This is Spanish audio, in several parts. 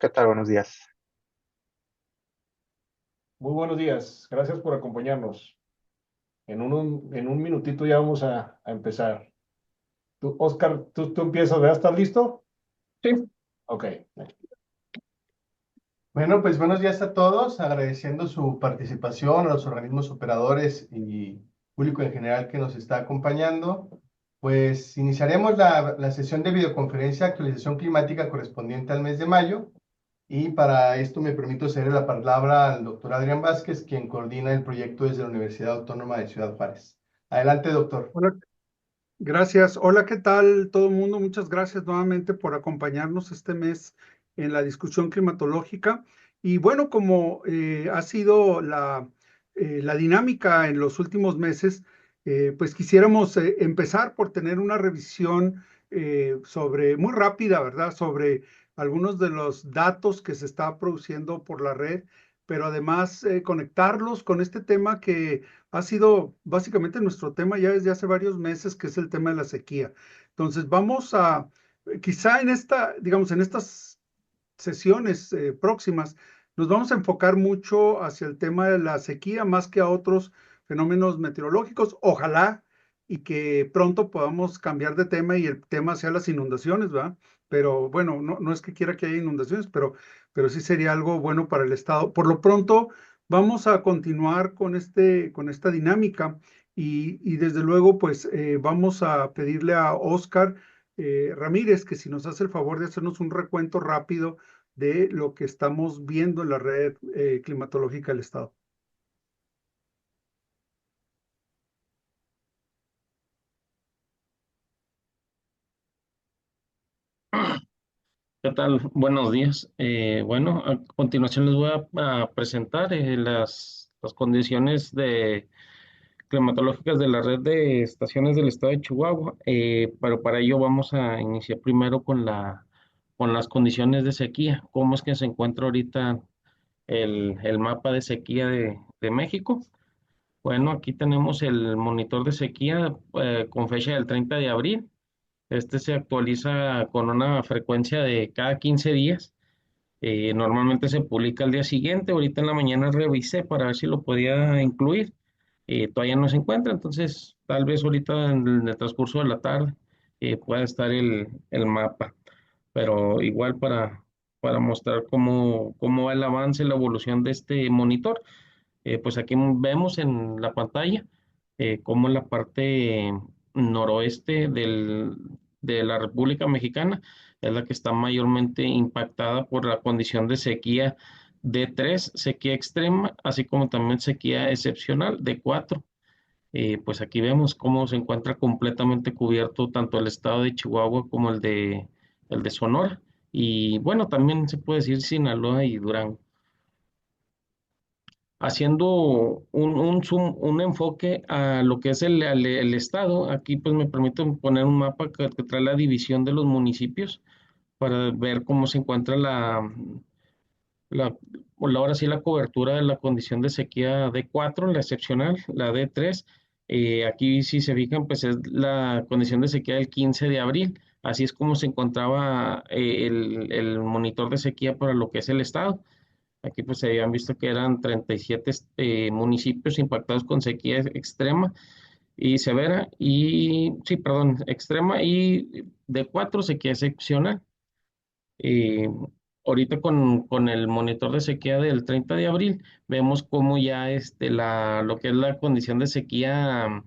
¿Qué tal? Buenos días. Muy buenos días, gracias por acompañarnos. En un minutito ya vamos a empezar. Oscar, tú empiezas, ¿verdad? ¿Estás listo? Sí. Ok. Bueno, pues buenos días a todos, agradeciendo su participación a los organismos operadores y público en general que nos está acompañando. Pues iniciaremos la sesión de videoconferencia actualización climática correspondiente al mes de mayo y para esto me permito ceder la palabra al doctor Adrián Vázquez, quien coordina el proyecto desde la Universidad Autónoma de Ciudad Juárez. Adelante, doctor. Hola, gracias. Hola, ¿qué tal todo el mundo? Muchas gracias nuevamente por acompañarnos este mes en la discusión climatológica. Y bueno, como ha sido la dinámica en los últimos meses, pues quisiéramos empezar por tener una revisión muy rápida, ¿verdad? Sobre algunos de los datos que se está produciendo por la red, pero además conectarlos con este tema que ha sido básicamente nuestro tema ya desde hace varios meses, que es el tema de la sequía. Entonces, quizá digamos, en estas sesiones próximas, nos vamos a enfocar mucho hacia el tema de la sequía más que a otros fenómenos meteorológicos. Ojalá y que pronto podamos cambiar de tema y el tema sea las inundaciones, ¿verdad? Pero bueno, no es que quiera que haya inundaciones, pero sí sería algo bueno para el estado. Por lo pronto, vamos a continuar con esta dinámica y desde luego, pues vamos a pedirle a Oscar Ramírez que si nos hace el favor de hacernos un recuento rápido de lo que estamos viendo en la red climatológica del estado. ¿Qué tal? Buenos días. Bueno, a continuación les voy a presentar las condiciones climatológicas de la red de estaciones del estado de Chihuahua, pero para ello vamos a iniciar primero con las condiciones de sequía. ¿Cómo es que se encuentra ahorita el mapa de sequía de México? Bueno, aquí tenemos el monitor de sequía con fecha del 30 de abril. Este se actualiza con una frecuencia de cada 15 días. Normalmente se publica al día siguiente. Ahorita en la mañana revisé para ver si lo podía incluir. Todavía no se encuentra, entonces tal vez ahorita en el transcurso de la tarde pueda estar el mapa. Pero igual para mostrar cómo va el avance, la evolución de este monitor. Pues aquí vemos en la pantalla cómo la parte noroeste de la República Mexicana es la que está mayormente impactada por la condición de sequía D3, sequía extrema, así como también sequía excepcional D4. Pues aquí vemos cómo se encuentra completamente cubierto tanto el estado de Chihuahua como el de Sonora. Y bueno, también se puede decir Sinaloa y Durango. Haciendo un enfoque a lo que es el estado, aquí pues me permite poner un mapa que trae la división de los municipios para ver cómo se encuentra ahora sí la cobertura de la condición de sequía D4, la excepcional, la D3. Aquí si se fijan pues es la condición de sequía del 15 de abril, así es como se encontraba el monitor de sequía para lo que es el estado. Aquí pues se habían visto que eran 37 municipios impactados con sequía extrema y severa, sí, perdón, extrema y de cuatro sequía excepcional. Eh, Ahorita con el monitor de sequía del 30 de abril vemos cómo ya lo que es la condición de sequía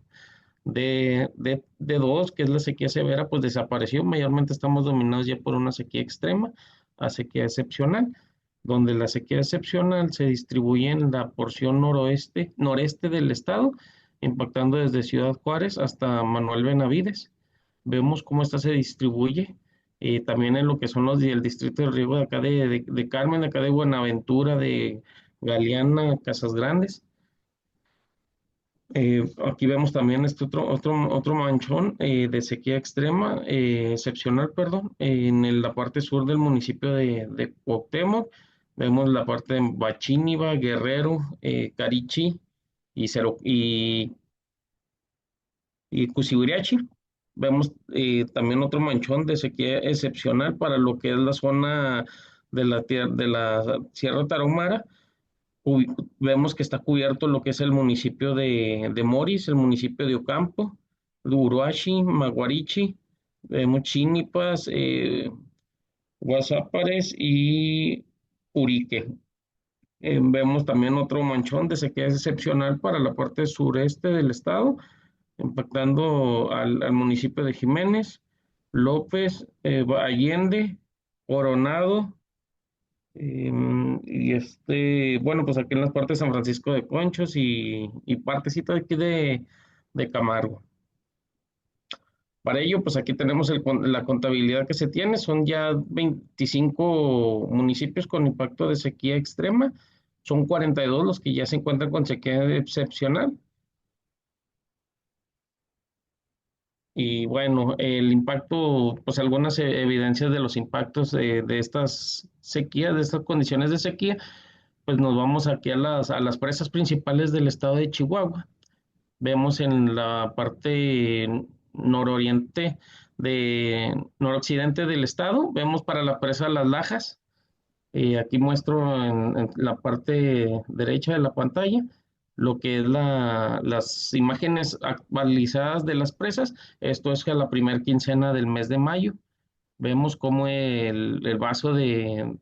de 2, que es la sequía severa, pues desapareció. Mayormente estamos dominados ya por una sequía extrema a sequía excepcional, donde la sequía excepcional se distribuye en la porción noreste del estado, impactando desde Ciudad Juárez hasta Manuel Benavides. Vemos cómo esta se distribuye también en lo que son el distrito de riego de acá de Carmen, de acá de Buenaventura, de Galeana, Casas Grandes. Aquí vemos también otro manchón de sequía extrema, excepcional, perdón, la parte sur del municipio de Cuauhtémoc. Vemos la parte de Bachíniva, Guerrero, Carichi y Cusiburiachi. Vemos también otro manchón de sequía excepcional para lo que es la zona de la Sierra Tarahumara. Vemos que está cubierto lo que es el municipio de Moris, el municipio de Ocampo, de Uruashi, Maguarichi, vemos Chinipas, Guasápares y Urique. Vemos también otro manchón de sequía excepcional para la parte sureste del estado, impactando al municipio de Jiménez, López, Allende, Coronado, y bueno, pues aquí en las partes de San Francisco de Conchos y partecita de aquí de Camargo. Para ello, pues aquí tenemos la contabilidad que se tiene, son ya 25 municipios con impacto de sequía extrema, son 42 los que ya se encuentran con sequía excepcional. Y bueno, el impacto, pues algunas evidencias de los impactos de estas sequías, de estas condiciones de sequía, pues nos vamos aquí a las presas principales del estado de Chihuahua. Vemos en la parte nororiente noroccidente del estado, vemos para la presa Las Lajas. Aquí muestro en la parte derecha de la pantalla lo que es las imágenes actualizadas de las presas. Esto es a la primera quincena del mes de mayo. Vemos cómo el vaso de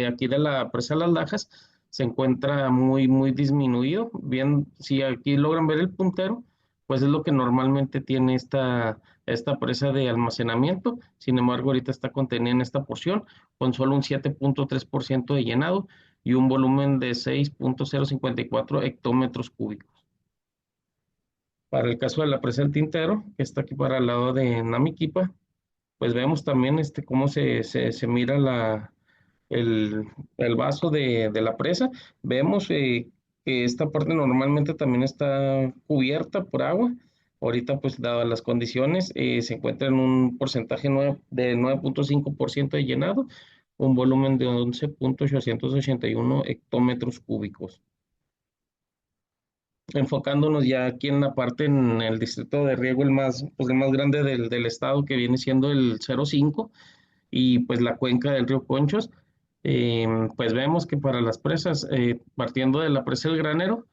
aquí de la presa Las Lajas se encuentra muy disminuido. Bien, si aquí logran ver el puntero, pues es lo que normalmente tiene esta presa de almacenamiento. Sin embargo, ahorita está contenida en esta porción con solo un 7.3% de llenado y un volumen de 6.054 hectómetros cúbicos. Para el caso de la presa del Tintero, que está aquí para el lado de Namiquipa, pues vemos también cómo se mira el, el vaso de la presa. Vemos que esta parte normalmente también está cubierta por agua. Ahorita, pues dadas las condiciones, se encuentra en un porcentaje de 9.5% de llenado, un volumen de 11.881 hectómetros cúbicos. Enfocándonos ya aquí en la parte, en el distrito de riego, pues el más grande del estado, que viene siendo el 05, y pues la cuenca del río Conchos, pues vemos que para las presas, partiendo de la presa del Granero,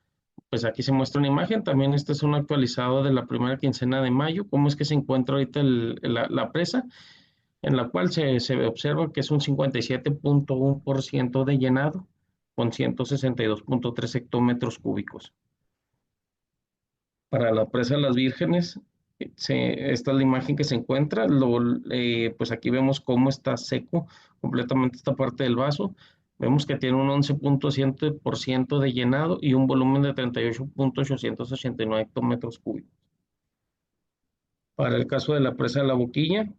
pues aquí se muestra una imagen. También este es un actualizado de la primera quincena de mayo, cómo es que se encuentra ahorita la presa, en la cual se observa que es un 57.1% de llenado, con 162.3 hectómetros cúbicos. Para la presa de las Vírgenes, esta es la imagen que se encuentra. Pues aquí vemos cómo está seco completamente esta parte del vaso. Vemos que tiene un 11.7% de llenado y un volumen de 38.889 hectómetros cúbicos. Para el caso de la presa de la Boquilla,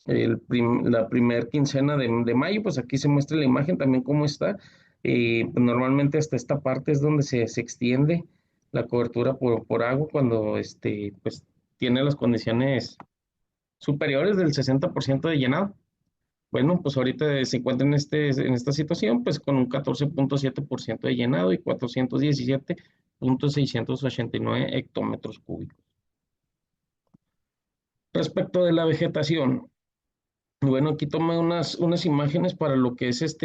la primera quincena de mayo, pues aquí se muestra la imagen también cómo está. Pues normalmente hasta esta parte es donde se extiende la cobertura por agua cuando pues tiene las condiciones superiores del 60% de llenado. Bueno, pues ahorita se encuentra en esta situación, pues con un 14.7% de llenado y 417.689 hectómetros cúbicos. Respecto de la vegetación, bueno, aquí tomé unas imágenes para lo que es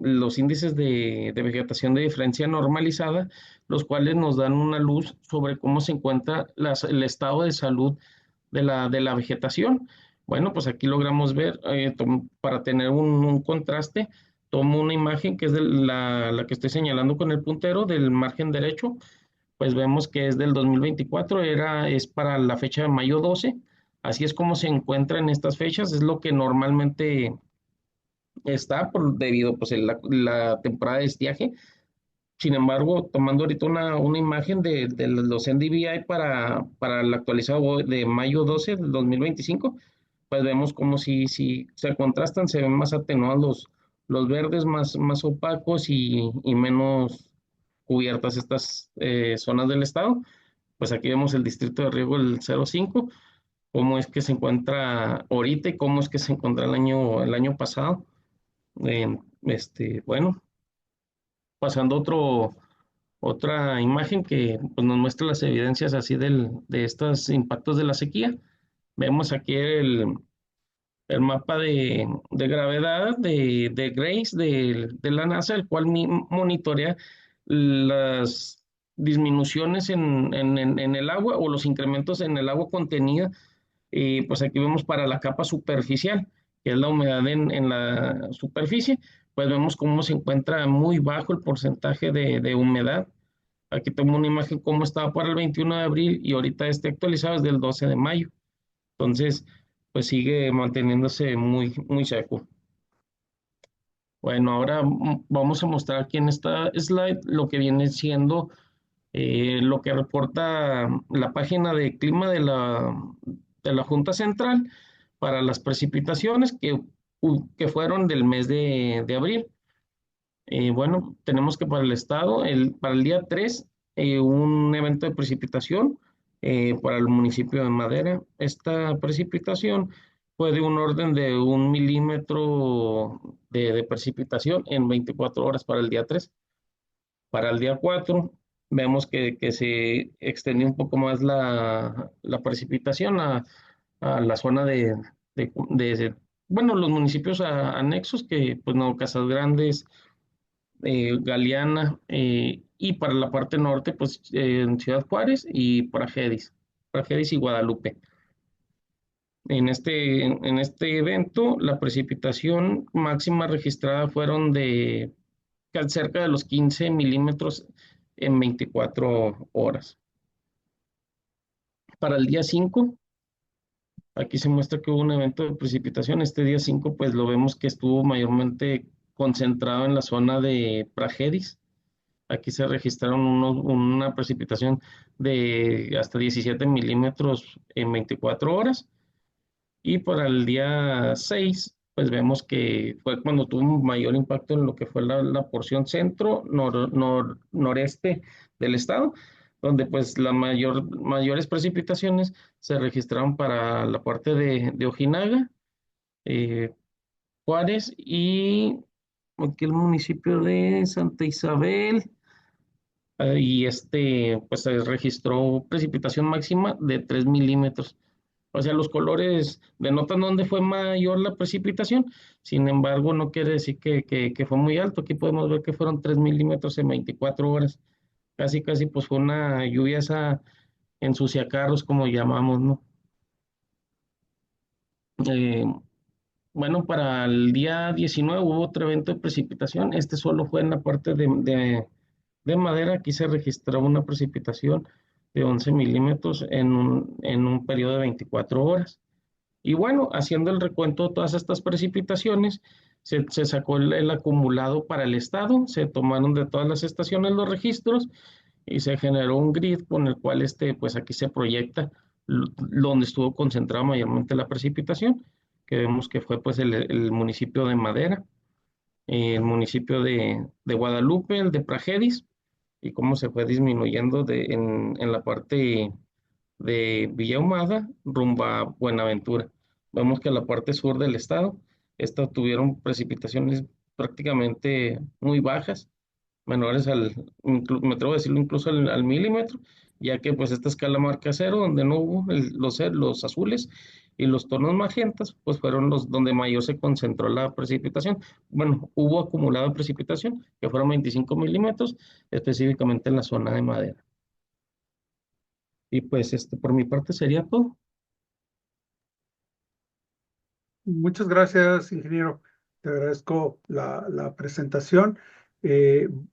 los índices de vegetación de diferencia normalizada, los cuales nos dan una luz sobre cómo se encuentra el estado de salud de la vegetación. Bueno, pues aquí logramos ver, para tener un contraste, tomo una imagen que es la que estoy señalando con el puntero del margen derecho, pues vemos que es del 2024, es para la fecha de mayo 12. Así es como se encuentra en estas fechas, es lo que normalmente está debido pues a la temporada de estiaje. Sin embargo, tomando ahorita una imagen de los NDVI para el actualizado de mayo 12 del 2025, pues vemos como si se contrastan, se ven más atenuados los verdes, más opacos y menos cubiertas estas zonas del estado. Pues aquí vemos el distrito de riego, el 05, cómo es que se encuentra ahorita y cómo es que se encontró el año pasado. Bueno, pasando otra imagen que pues, nos muestra las evidencias así de estos impactos de la sequía. Vemos aquí el mapa de gravedad de GRACE de la NASA, el cual monitorea las disminuciones en el agua o los incrementos en el agua contenida. Pues aquí vemos para la capa superficial, que es la humedad en la superficie, pues vemos cómo se encuentra muy bajo el porcentaje de humedad. Aquí tengo una imagen cómo estaba para el 21 de abril y ahorita este actualizado es del 12 de mayo. Entonces, pues sigue manteniéndose muy, muy seco. Bueno, ahora vamos a mostrar aquí en esta slide lo que viene siendo lo que reporta la página de clima de la Junta Central para las precipitaciones que fueron del mes de abril. Bueno, tenemos que para el estado, para el día 3, un evento de precipitación para el municipio de Madera. Esta precipitación fue de un orden de 1 milímetro de precipitación en 24 horas para el día 3. Para el día 4 vemos que se extendió un poco más la precipitación a la zona bueno, los municipios anexos, que pues no, Casas Grandes, Galeana, y para la parte norte, pues en Ciudad Juárez y Praxedis y Guadalupe. En este evento, la precipitación máxima registrada fueron de cerca de los 15 milímetros en 24 horas. Para el día 5, aquí se muestra que hubo un evento de precipitación. Este día 5, pues lo vemos que estuvo mayormente concentrado en la zona de Praxedis. Aquí se registraron una precipitación de hasta 17 milímetros en 24 horas. Y para el día 6, pues vemos que fue cuando tuvo un mayor impacto en lo que fue la porción noreste del estado, donde pues las mayores precipitaciones se registraron para la parte de Ojinaga, eh, Juárez y aquí el municipio de Santa Isabel. Y pues se registró precipitación máxima de 3 milímetros. O sea, los colores denotan dónde fue mayor la precipitación, sin embargo, no quiere decir que fue muy alto. Aquí podemos ver que fueron 3 milímetros en 24 horas. Casi, casi, pues fue una lluvia esa ensuciacarros, como llamamos, ¿no? Eh, bueno, para el día 19 hubo otro evento de precipitación. Este solo fue en la parte de Madera. Aquí se registró una precipitación de 11 milímetros en un periodo de 24 horas. Y bueno, haciendo el recuento de todas estas precipitaciones, se sacó el acumulado para el estado, se tomaron de todas las estaciones los registros y se generó un grid con el cual pues aquí se proyecta donde estuvo concentrada mayormente la precipitación, que vemos que fue pues el municipio de Madera, el municipio de Guadalupe, el de Praxedis, y cómo se fue disminuyendo en la parte de Villa Ahumada rumbo a Buenaventura. Vemos que la parte sur del estado, estas tuvieron precipitaciones prácticamente muy bajas, menores me atrevo a decirlo incluso al milímetro, ya que pues esta escala marca cero, donde no hubo los azules y los tonos magentas, pues fueron los donde mayor se concentró la precipitación. Bueno, hubo acumulado de precipitación, que fueron 25 milímetros, específicamente en la zona de Madera. Y pues por mi parte sería todo. Muchas gracias, ingeniero. Te agradezco la presentación.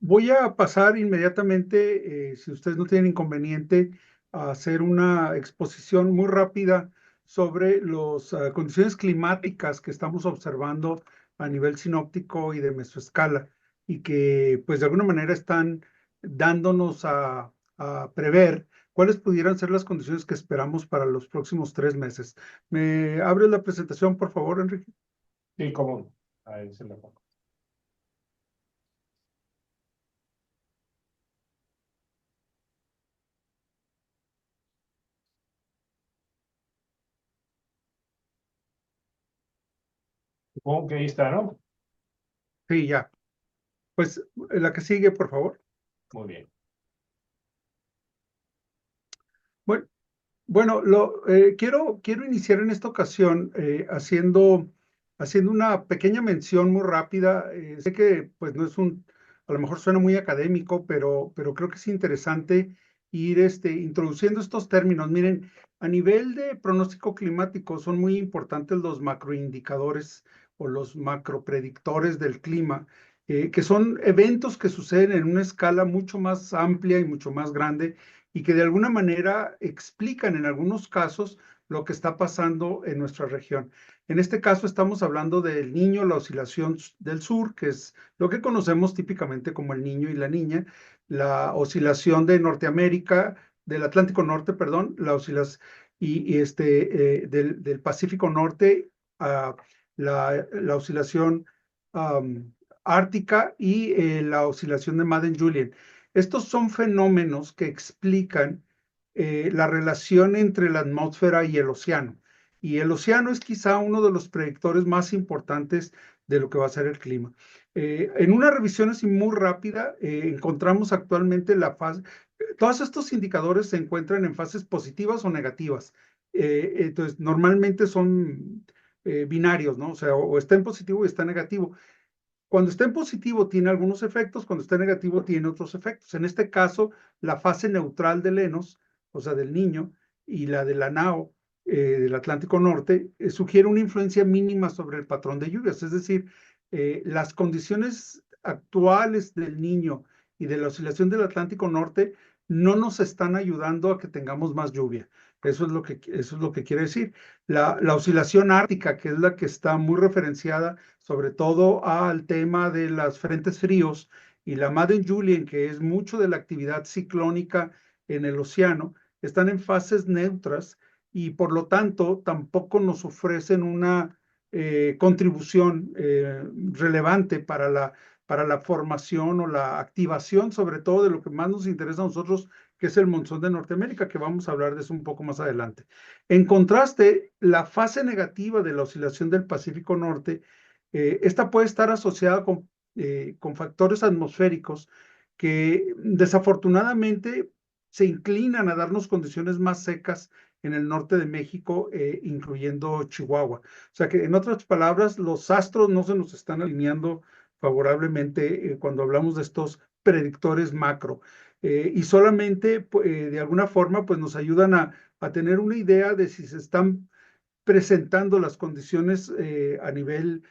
Voy a pasar inmediatamente, si ustedes no tienen inconveniente, a hacer una exposición muy rápida sobre las condiciones climáticas que estamos observando a nivel sinóptico y de mesoescala y que, pues, de alguna manera están dándonos a prever cuáles pudieran ser las condiciones que esperamos para los próximos 3 meses. ¿Me abres la presentación, por favor, Enrique? Sí, cómo. Ahí se la pongo. Supongo que ahí está, ¿no? Sí, ya. Pues la que sigue, por favor. Muy bien. Bueno, Bueno, quiero iniciar en esta ocasión haciendo una pequeña mención muy rápida. Sé que pues no es a lo mejor suena muy académico, pero creo que es interesante ir introduciendo estos términos. Miren, a nivel de pronóstico climático son muy importantes los macroindicadores o los macropredictores del clima, que son eventos que suceden en una escala mucho más amplia y mucho más grande y que de alguna manera explican en algunos casos lo que está pasando en nuestra región. En este caso estamos hablando del Niño, la oscilación del sur, que es lo que conocemos típicamente como el Niño y la Niña, la oscilación de Norteamérica, del Atlántico Norte, perdón, la oscilación del Pacífico Norte, uh, la oscilación ártica y la oscilación de Madden-Julian. Estos son fenómenos que explican la relación entre la atmósfera y el océano. Y el océano es quizá uno de los predictores más importantes de lo que va a ser el clima. En una revisión así muy rápida, encontramos actualmente la fase, todos estos indicadores se encuentran en fases positivas o negativas. Entonces, normalmente son binarios, ¿no? O sea, o está en positivo o está en negativo. Cuando está en positivo tiene algunos efectos, cuando está en negativo tiene otros efectos. En este caso, la fase neutral del ENOS, o sea, del Niño, y la de la NAO, del Atlántico Norte, sugiere una influencia mínima sobre el patrón de lluvias. Es decir, las condiciones actuales del Niño y de la oscilación del Atlántico Norte no nos están ayudando a que tengamos más lluvia. Eso es lo que quiere decir. La oscilación ártica, que es la que está muy referenciada sobre todo al tema de los frentes fríos, y la Madden-Julian, que es mucho de la actividad ciclónica en el océano, están en fases neutras y por lo tanto tampoco nos ofrecen una contribución relevante para la formación o la activación, sobre todo de lo que más nos interesa a nosotros, que es el monzón de Norteamérica, que vamos a hablar de eso un poco más adelante. En contraste, la fase negativa de la oscilación del Pacífico Norte, esta puede estar asociada con factores atmosféricos que desafortunadamente se inclinan a darnos condiciones más secas en el norte de México, incluyendo Chihuahua. O sea que, en otras palabras, los astros no se nos están alineando favorablemente cuando hablamos de estos predictores macro. Y solamente, de alguna forma, pues nos ayudan a tener una idea de si se están presentando las condiciones a nivel,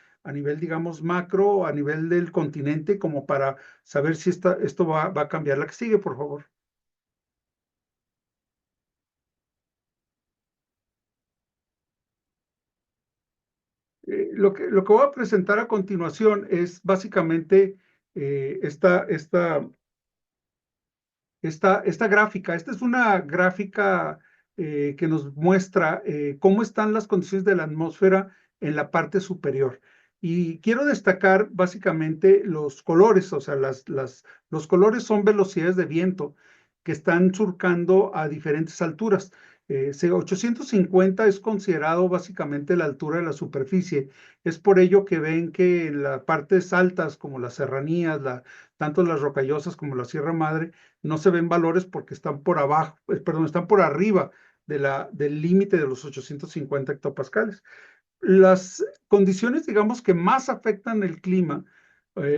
digamos, macro, a nivel del continente, como para saber si esto va a cambiar. La que sigue, por favor. Lo que voy a presentar a continuación es básicamente esta gráfica. Esta es una gráfica que nos muestra cómo están las condiciones de la atmósfera en la parte superior. Y quiero destacar básicamente los colores, o sea, los colores son velocidades de viento que están surcando a diferentes alturas. 850 es considerado básicamente la altura de la superficie. Es por ello que ven que en las partes altas, como las serranías, tanto las rocallosas como la Sierra Madre, no se ven valores porque están por abajo, perdón, están por arriba del límite de los 850 hectopascales. Las condiciones, digamos, que más afectan el clima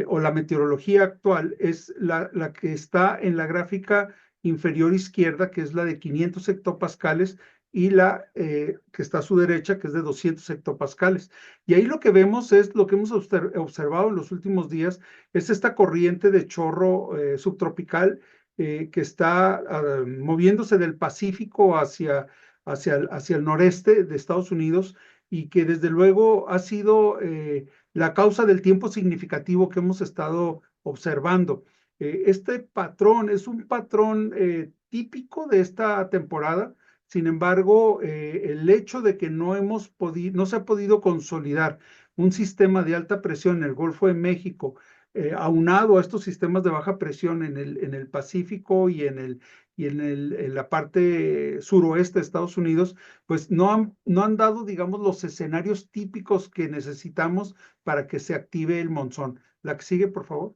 o la meteorología actual es la que está en la gráfica inferior izquierda, que es la de 500 hectopascales, y la que está a su derecha, que es de 200 hectopascales. Y ahí lo que vemos es lo que hemos observado en los últimos días, es esta corriente de chorro subtropical que está moviéndose del Pacífico hacia el noreste de Estados Unidos, y que desde luego ha sido la causa del tiempo significativo que hemos estado observando. Este patrón es un patrón típico de esta temporada. Sin embargo, el hecho de que no se ha podido consolidar un sistema de alta presión en el Golfo de México, aunado a estos sistemas de baja presión en el Pacífico en la parte suroeste de Estados Unidos, pues no han dado, digamos, los escenarios típicos que necesitamos para que se active el monzón. La que sigue, por favor.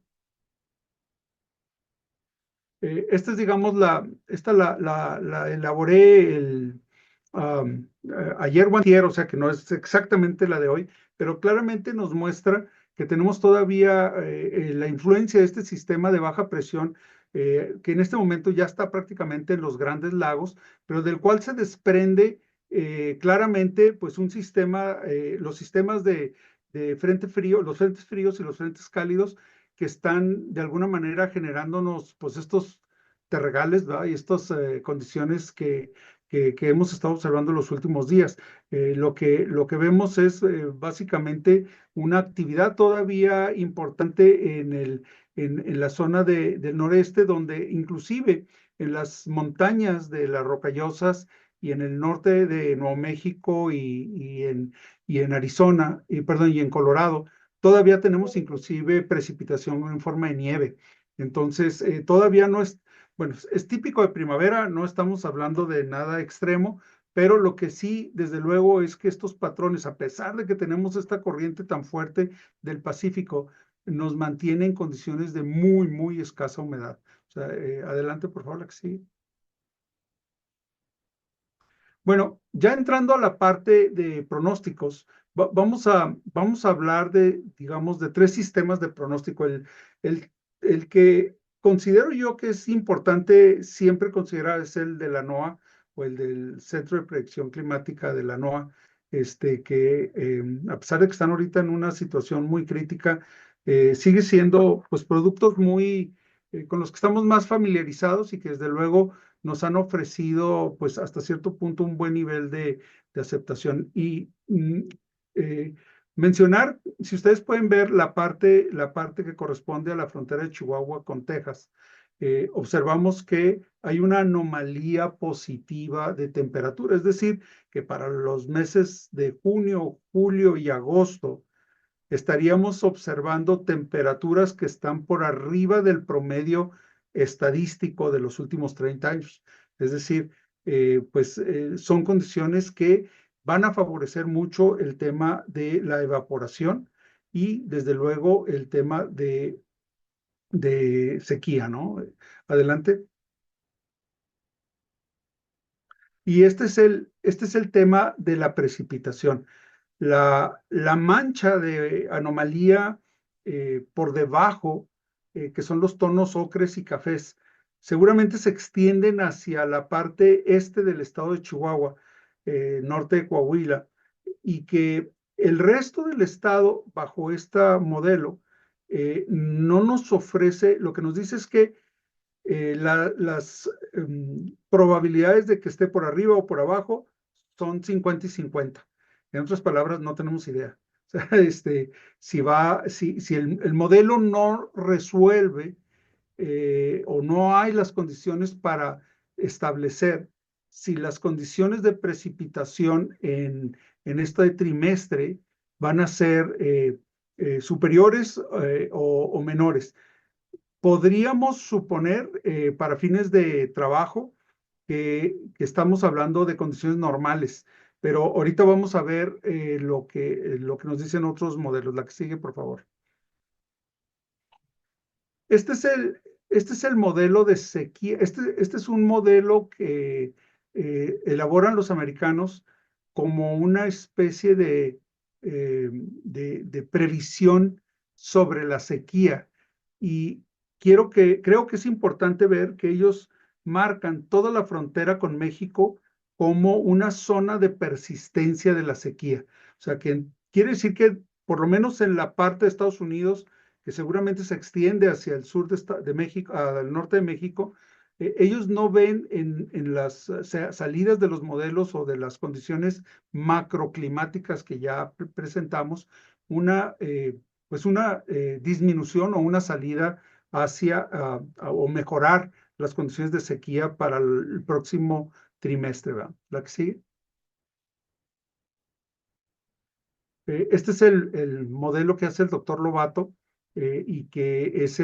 Esta es, digamos, esta la elaboré ayer o antier, o sea que no es exactamente la de hoy, pero claramente nos muestra que tenemos todavía la influencia de este sistema de baja presión, que en este momento ya está prácticamente en los Grandes Lagos, pero del cual se desprende claramente pues un sistema, los sistemas de frente frío, los frentes fríos y los frentes cálidos, que están de alguna manera generándonos pues estos terregales, ¿verdad? Y estas condiciones que hemos estado observando los últimos días. Lo que vemos es básicamente una actividad todavía importante en la zona del noreste, donde inclusive en las montañas de las Rocallosas y en el norte de Nuevo México y en Arizona, y en Colorado, todavía tenemos inclusive precipitación en forma de nieve. Entonces, todavía no es, bueno, es típico de primavera, no estamos hablando de nada extremo, pero lo que sí, desde luego, es que estos patrones, a pesar de que tenemos esta corriente tan fuerte del Pacífico, nos mantiene en condiciones de muy, muy escasa humedad. O sea, adelante, por favor, la que sigue. Bueno, ya entrando a la parte de pronósticos, vamos a hablar de, digamos, de tres sistemas de pronóstico. El, el que considero yo que es importante siempre considerar es el de la NOAA o el del Centro de Predicción Climática de la NOAA, que a pesar de que están ahorita en una situación muy crítica, sigue siendo pues productos muy, con los que estamos más familiarizados y que desde luego nos han ofrecido, pues hasta cierto punto, un buen nivel de aceptación. Y eh, mencionar, si ustedes pueden ver la parte que corresponde a la frontera de Chihuahua con Texas, observamos que hay una anomalía positiva de temperatura, es decir, que para los meses de junio, julio y agosto, estaríamos observando temperaturas que están por arriba del promedio estadístico de los últimos 30 años. Es decir, son condiciones que van a favorecer mucho el tema de la evaporación y desde luego el tema de sequía, ¿no? Adelante. Y este es el tema de la precipitación. La mancha de anomalía por debajo, que son los tonos ocres y cafés, seguramente se extienden hacia la parte este del estado de Chihuahua, norte de Coahuila, y que el resto del estado, bajo este modelo, no nos ofrece, lo que nos dice es que las probabilidades de que esté por arriba o por abajo son 50 y 50. En otras palabras, no tenemos idea. O sea, si el modelo no resuelve o no hay las condiciones para establecer si las condiciones de precipitación en este trimestre van a ser superiores o menores. Podríamos suponer, para fines de trabajo, que estamos hablando de condiciones normales, pero ahorita vamos a ver lo que nos dicen otros modelos. La que sigue, por favor. Este es este es el modelo de sequía. Este es un modelo que elaboran los americanos como una especie de previsión sobre la sequía. Y creo que es importante ver que ellos marcan toda la frontera con México como una zona de persistencia de la sequía. O sea, que quiere decir que por lo menos en la parte de Estados Unidos, que seguramente se extiende hacia el sur de México, al norte de México, ellos no ven en las salidas de los modelos o de las condiciones macroclimáticas que ya presentamos pues una disminución o una salida hacia o mejorar las condiciones de sequía para el próximo trimestre, ¿verdad? La que sigue. Este es el modelo que hace el doctor Lobato y que es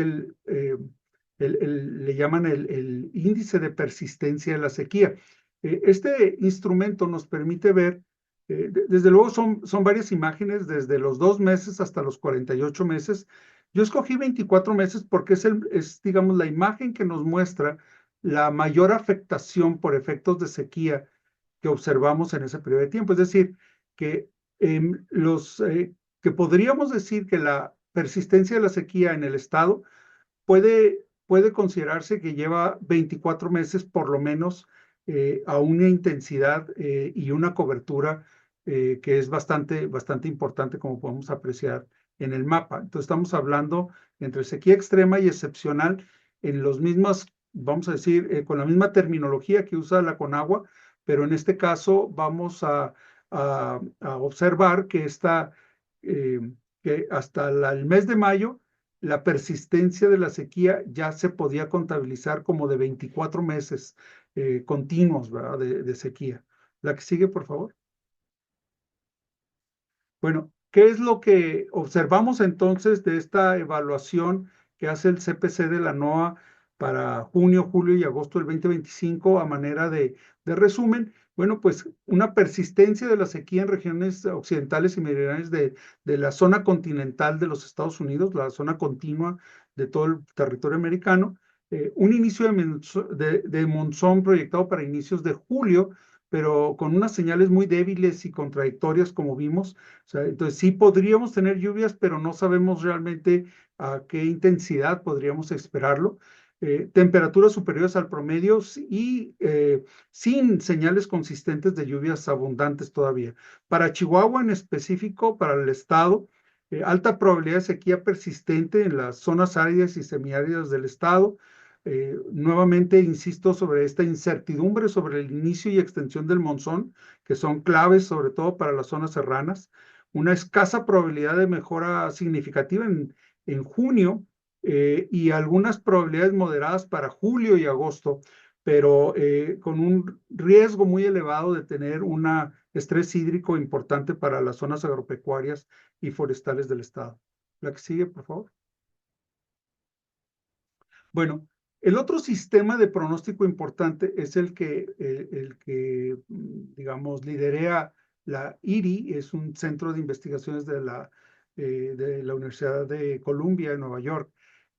le llaman el índice de persistencia de la sequía. Este instrumento nos permite ver, desde luego son varias imágenes, desde los 2 meses hasta los 48 meses. Yo escogí 24 meses porque es, digamos, la imagen que nos muestra la mayor afectación por efectos de sequía que observamos en ese periodo de tiempo. Es decir, que, que podríamos decir que la persistencia de la sequía en el estado puede considerarse que lleva 24 meses por lo menos a una intensidad y una cobertura que es bastante importante, como podemos apreciar en el mapa. Entonces estamos hablando entre sequía extrema y excepcional en los mismos, vamos a decir, con la misma terminología que usa la Conagua, pero en este caso vamos a observar que que hasta el mes de mayo la persistencia de la sequía ya se podía contabilizar como de 24 meses continuos, ¿verdad? De sequía. La que sigue, por favor. Bueno, ¿qué es lo que observamos entonces de esta evaluación que hace el CPC de la NOAA para junio, julio y agosto del 2025 a manera de resumen? Bueno, pues una persistencia de la sequía en regiones occidentales y meridionales de la zona continental de los Estados Unidos, la zona continua de todo el territorio americano, un inicio de monzón proyectado para inicios de julio, pero con unas señales muy débiles y contradictorias, como vimos. O sea, entonces sí podríamos tener lluvias, pero no sabemos realmente a qué intensidad podríamos esperarlo. Temperaturas superiores al promedio y sin señales consistentes de lluvias abundantes todavía. Para Chihuahua en específico, para el estado, alta probabilidad de sequía persistente en las zonas áridas y semiáridas del estado. Nuevamente insisto sobre esta incertidumbre sobre el inicio y extensión del monzón, que son claves sobre todo para las zonas serranas. Una escasa probabilidad de mejora significativa en junio y algunas probabilidades moderadas para julio y agosto, pero con un riesgo muy elevado de tener un estrés hídrico importante para las zonas agropecuarias y forestales del estado. La que sigue, por favor. Bueno, el otro sistema de pronóstico importante es el que digamos, liderea la IRI, es un centro de investigaciones de la Universidad de Columbia en Nueva York.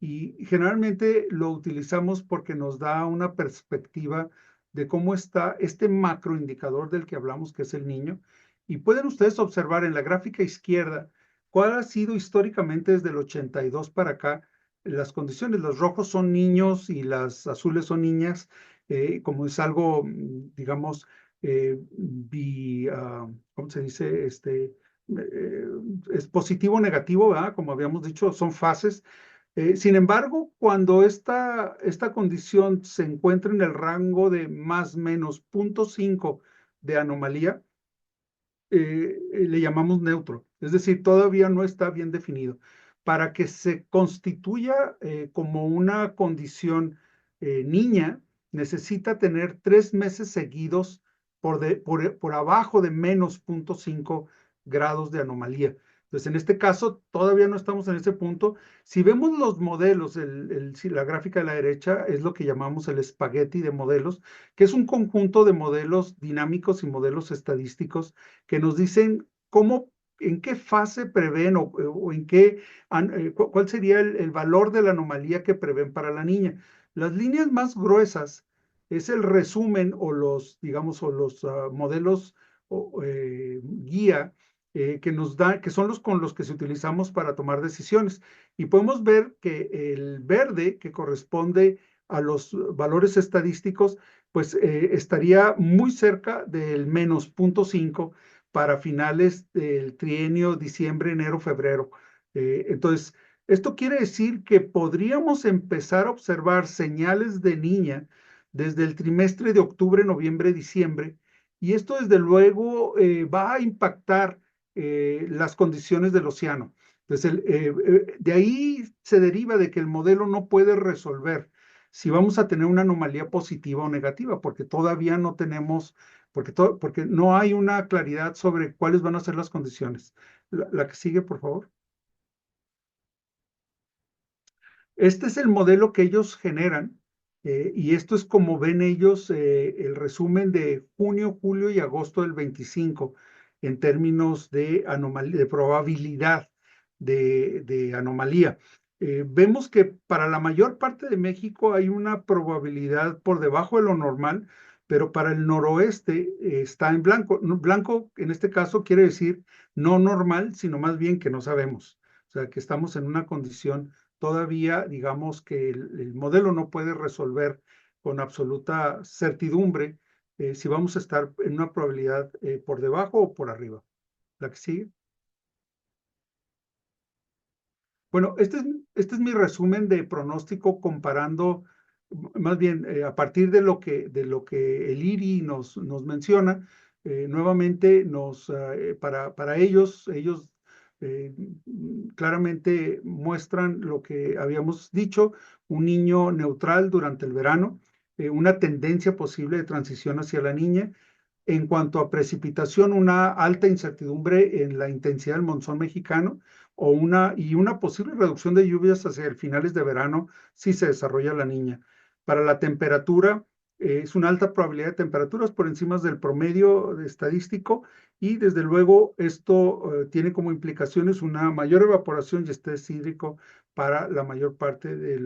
Y generalmente lo utilizamos porque nos da una perspectiva de cómo está este macroindicador del que hablamos, que es el niño. Y pueden ustedes observar en la gráfica izquierda cuál ha sido históricamente desde el 82 para acá las condiciones. Los rojos son niños y las azules son niñas, como es algo, digamos, ¿cómo se dice? Es positivo o negativo, ¿verdad? Como habíamos dicho, son fases. Sin embargo, cuando esta condición se encuentra en el rango de más o menos 0.5 de anomalía, le llamamos neutro, es decir, todavía no está bien definido. Para que se constituya como una condición niña, necesita tener 3 meses seguidos por abajo de menos 0.5 grados de anomalía. Entonces, en este caso, todavía no estamos en ese punto. Si vemos los modelos, la gráfica de la derecha es lo que llamamos el espagueti de modelos, que es un conjunto de modelos dinámicos y modelos estadísticos que nos dicen en qué fase prevén o en cuál sería el valor de la anomalía que prevén para la niña. Las líneas más gruesas es el resumen o digamos, los modelos guía que son con los que se utilizamos para tomar decisiones. Y podemos ver que el verde, que corresponde a los valores estadísticos, pues estaría muy cerca del menos 0.5 para finales del trienio diciembre, enero, febrero. Entonces, esto quiere decir que podríamos empezar a observar señales de niña desde el trimestre de octubre, noviembre, diciembre, y esto desde luego va a impactar las condiciones del océano. Entonces, de ahí se deriva de que el modelo no puede resolver si vamos a tener una anomalía positiva o negativa, porque todavía no tenemos, porque no hay una claridad sobre cuáles van a ser las condiciones. La que sigue, por favor. Este es el modelo que ellos generan y esto es como ven ellos el resumen de junio, julio y agosto del 25 en términos de probabilidad de anomalía. Vemos que para la mayor parte de México hay una probabilidad por debajo de lo normal, pero para el noroeste está en blanco. Blanco en este caso quiere decir no normal, sino más bien que no sabemos. O sea, que estamos en una condición todavía, digamos, que el modelo no puede resolver con absoluta certidumbre si vamos a estar en una probabilidad por debajo o por arriba. La que sigue. Bueno, este es mi resumen de pronóstico comparando, más bien a partir de lo que el IRI nos menciona, nuevamente para ellos claramente muestran lo que habíamos dicho, un niño neutral durante el verano, una tendencia posible de transición hacia la niña. En cuanto a precipitación, una alta incertidumbre en la intensidad del monzón mexicano y una posible reducción de lluvias hacia el finales de verano si se desarrolla la niña. Para la temperatura, es una alta probabilidad de temperaturas por encima del promedio estadístico y desde luego esto tiene como implicaciones una mayor evaporación y estrés hídrico para la mayor parte de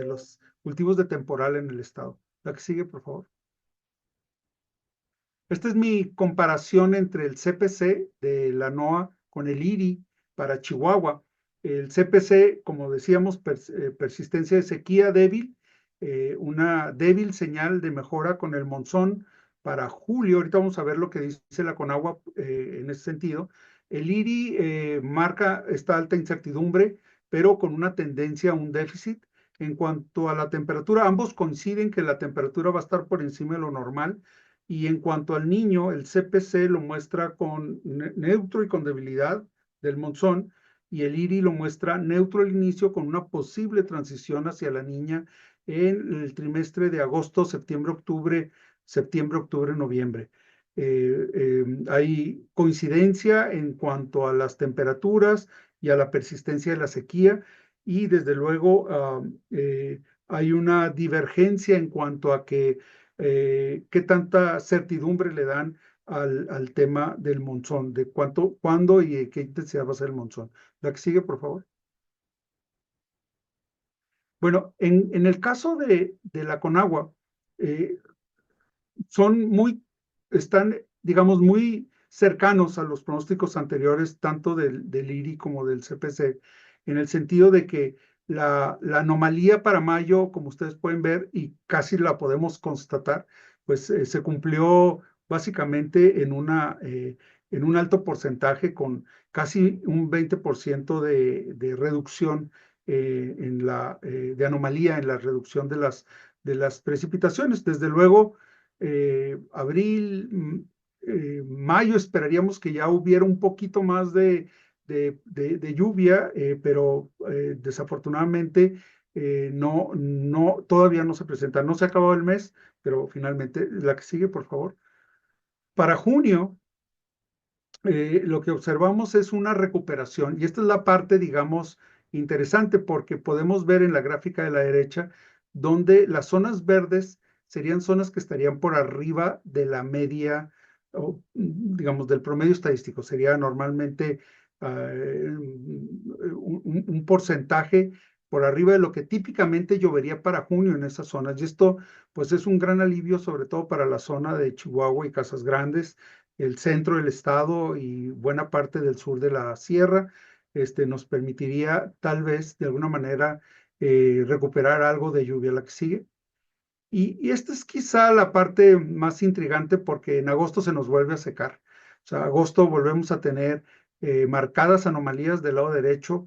los cultivos de temporal en el estado. La que sigue, por favor. Esta es mi comparación entre el CPC de la NOAA con el IRI para Chihuahua. El CPC, como decíamos, persistencia de sequía débil, una débil señal de mejora con el monzón para julio. Ahorita vamos a ver lo que dice la Conagua en ese sentido. El IRI marca esta alta incertidumbre, pero con una tendencia a un déficit. En cuanto a la temperatura, ambos coinciden que la temperatura va a estar por encima de lo normal. Y en cuanto al niño, el CPC lo muestra con neutro y con debilidad del monzón, y el IRI lo muestra neutro al inicio con una posible transición hacia la niña en el trimestre de agosto, septiembre, octubre, noviembre. Hay coincidencia en cuanto a las temperaturas y a la persistencia de la sequía, y desde luego hay una divergencia en cuanto a qué tanta certidumbre le dan al tema del monzón, de cuándo y qué intensidad va a ser el monzón. La que sigue, por favor. Bueno, en el caso de la Conagua, eh, están, digamos, muy cercanos a los pronósticos anteriores, tanto del IRI como del CPC, en el sentido de que la anomalía para mayo, como ustedes pueden ver, y casi la podemos constatar, pues se cumplió básicamente en un alto porcentaje, con casi un 20% de reducción de anomalía en la reducción de las precipitaciones. Desde luego, abril, mayo, esperaríamos que ya hubiera un poquito más de lluvia, pero desafortunadamente todavía no se presenta. No se ha acabado el mes, pero finalmente, la que sigue, por favor. Para junio, lo que observamos es una recuperación, y esta es la parte, digamos, interesante, porque podemos ver en la gráfica de la derecha donde las zonas verdes serían zonas que estarían por arriba de la media, o, digamos, del promedio estadístico. Sería normalmente un porcentaje por arriba de lo que típicamente llovería para junio en esas zonas. Y esto, pues, es un gran alivio, sobre todo para la zona de Chihuahua y Casas Grandes, el centro del estado y buena parte del sur de la sierra. Nos permitiría tal vez de alguna manera recuperar algo de lluvia. La que sigue. Y esta es quizá la parte más intrigante, porque en agosto se nos vuelve a secar. O sea, agosto volvemos a tener marcadas anomalías del lado derecho.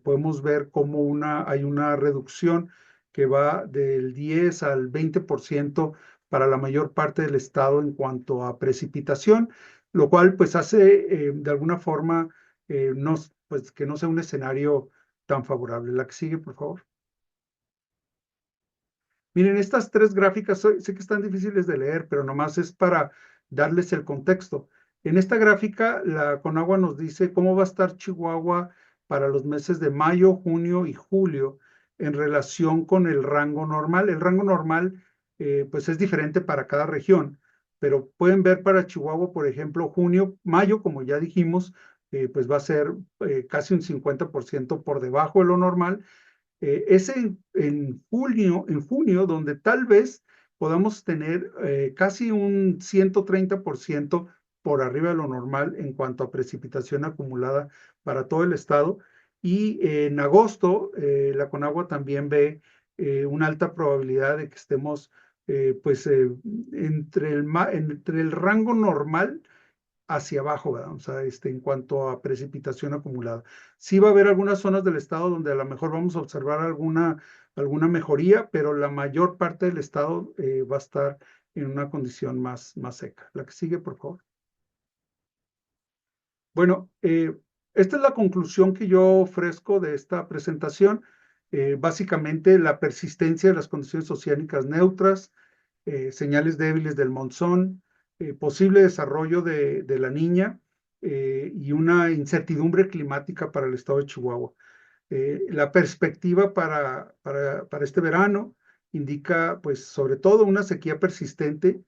Podemos ver cómo hay una reducción que va del 10 al 20% para la mayor parte del estado en cuanto a precipitación, lo cual pues hace de alguna forma pues, que no sea un escenario tan favorable. La que sigue, por favor. Miren, estas tres gráficas sé que están difíciles de leer, pero nomás es para darles el contexto. En esta gráfica, la Conagua nos dice cómo va a estar Chihuahua para los meses de mayo, junio y julio en relación con el rango normal. El rango normal, pues es diferente para cada región, pero pueden ver para Chihuahua, por ejemplo, mayo, como ya dijimos, pues va a ser casi un 50% por debajo de lo normal. Es en junio, donde tal vez podamos tener casi un 130% por arriba de lo normal en cuanto a precipitación acumulada para todo el estado. Y en agosto, la Conagua también ve una alta probabilidad de que estemos entre el rango normal hacia abajo, ¿verdad? O sea, en cuanto a precipitación acumulada. Sí va a haber algunas zonas del estado donde a lo mejor vamos a observar alguna mejoría, pero la mayor parte del estado va a estar en una condición más seca. La que sigue, por favor. Bueno, esta es la conclusión que yo ofrezco de esta presentación. Básicamente, la persistencia de las condiciones oceánicas neutras, señales débiles del monzón, posible desarrollo de la Niña y una incertidumbre climática para el estado de Chihuahua. La perspectiva para este verano indica, pues, sobre todo una sequía persistente,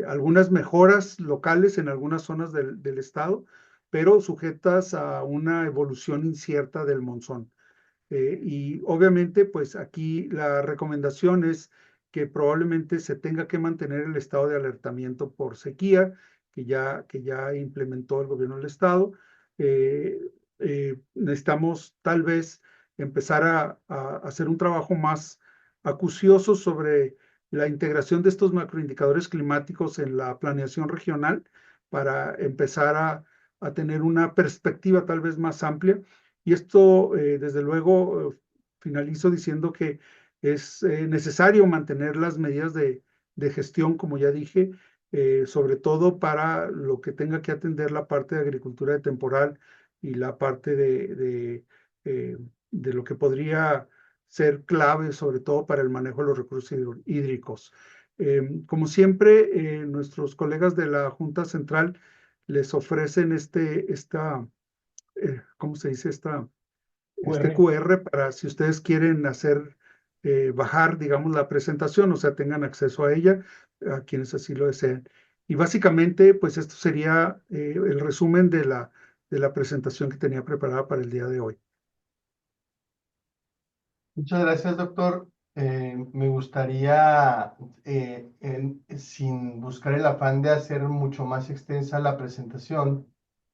algunas mejoras locales en algunas zonas del estado, pero sujetas a una evolución incierta del monzón. Y obviamente, pues aquí la recomendación es que probablemente se tenga que mantener el estado de alertamiento por sequía que ya implementó el gobierno del estado. Necesitamos tal vez empezar a hacer un trabajo más acucioso sobre la integración de estos macroindicadores climáticos en la planeación regional para empezar a tener una perspectiva tal vez más amplia. Y esto, desde luego, finalizo diciendo que es necesario mantener las medidas de gestión, como ya dije, sobre todo para lo que tenga que atender la parte de agricultura de temporal y la parte de lo que podría ser clave, sobre todo para el manejo de los recursos hídricos. Como siempre, nuestros colegas de la Junta Central les ofrecen ¿cómo se dice? Este QR. QR para si ustedes quieren bajar, digamos, la presentación, o sea, tengan acceso a ella, a quienes así lo deseen. Y básicamente, pues esto sería el resumen de la presentación que tenía preparada para el día de hoy. Muchas gracias, doctor. Me gustaría, sin buscar el afán de hacer mucho más extensa la presentación,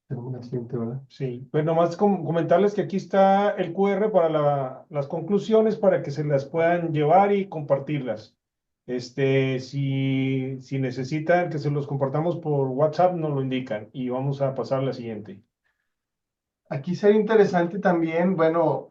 tenemos una siguiente, ¿verdad? Sí, pues nomás comentarles que aquí está el QR para las conclusiones para que se las puedan llevar y compartirlas. Si necesitan que se los compartamos por WhatsApp, nos lo indican y vamos a pasar a la siguiente. Aquí sería interesante también, bueno,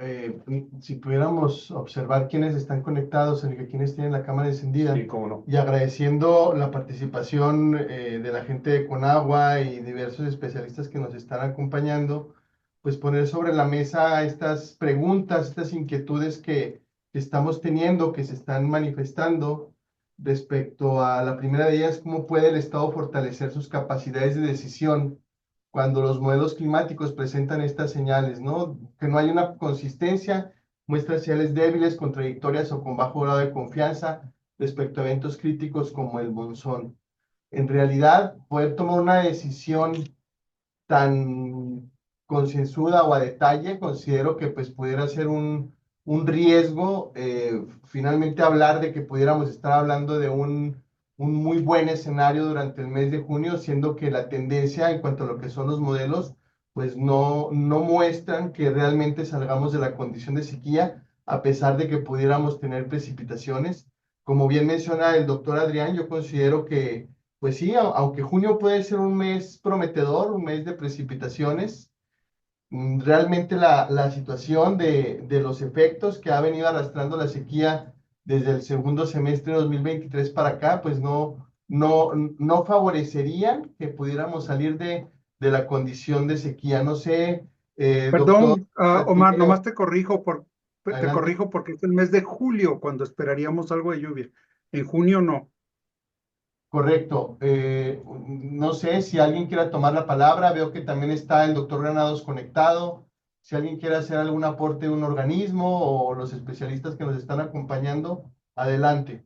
si pudiéramos observar quiénes están conectados, quiénes tienen la cámara encendida, Sí, cómo no. y agradeciendo la participación de la gente de Conagua y diversos especialistas que nos están acompañando, pues poner sobre la mesa estas preguntas, estas inquietudes que estamos teniendo, que se están manifestando respecto a la primera de ellas, cómo puede el Estado fortalecer sus capacidades de decisión cuando los modelos climáticos presentan estas señales, ¿no? Que no hay una consistencia, muestran señales débiles, contradictorias o con bajo grado de confianza respecto a eventos críticos como el monzón. En realidad, poder tomar una decisión tan concienzuda o a detalle, considero que pues pudiera ser un riesgo, finalmente hablar de que pudiéramos estar hablando de un muy buen escenario durante el mes de junio, siendo que la tendencia en cuanto a lo que son los modelos, pues no muestran que realmente salgamos de la condición de sequía, a pesar de que pudiéramos tener precipitaciones. Como bien menciona el doctor Adrián, yo considero que pues sí, aunque junio puede ser un mes prometedor, un mes de precipitaciones, realmente la situación de los efectos que ha venido arrastrando la sequía desde el segundo semestre de 2023 para acá, pues no favorecerían que pudiéramos salir de la condición de sequía. No sé, doctor, Perdón, Omar, platíquenos. nomás te Adelante. corrijo porque es el mes de julio cuando esperaríamos algo de lluvia. En junio no. Correcto. No sé si alguien quiera tomar la palabra. Veo que también está el doctor Granados conectado. Si alguien quiere hacer algún aporte de un organismo o los especialistas que nos están acompañando, adelante.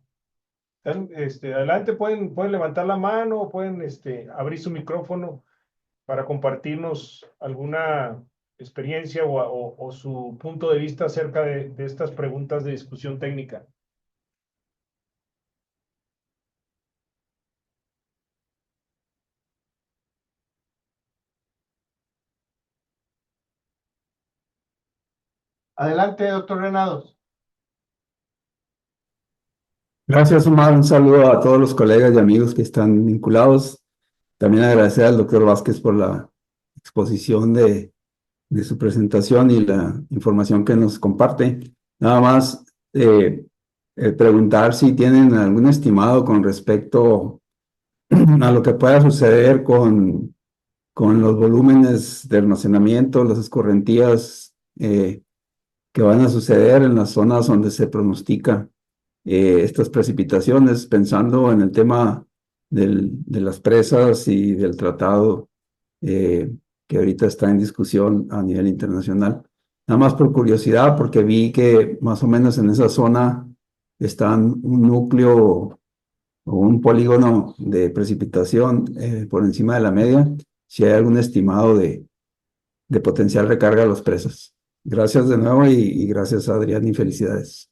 Adelante, pueden levantar la mano o pueden abrir su micrófono para compartirnos alguna experiencia o su punto de vista acerca de estas preguntas de discusión técnica. Adelante, doctor Granados. Gracias, Omar. Un saludo a todos los colegas y amigos que están vinculados. También agradecer al doctor Vázquez por la exposición de su presentación y la información que nos comparte. Nada más preguntar si tienen algún estimado con respecto a lo que pueda suceder con los volúmenes de almacenamiento, las escorrentías que van a suceder en las zonas donde se pronostica estas precipitaciones, pensando en el tema de las presas y del tratado que ahorita está en discusión a nivel internacional. Nada más por curiosidad, porque vi que más o menos en esa zona están un núcleo o un polígono de precipitación por encima de la media, si hay algún estimado de potencial recarga a las presas. Gracias de nuevo y gracias, Adrián, y felicidades.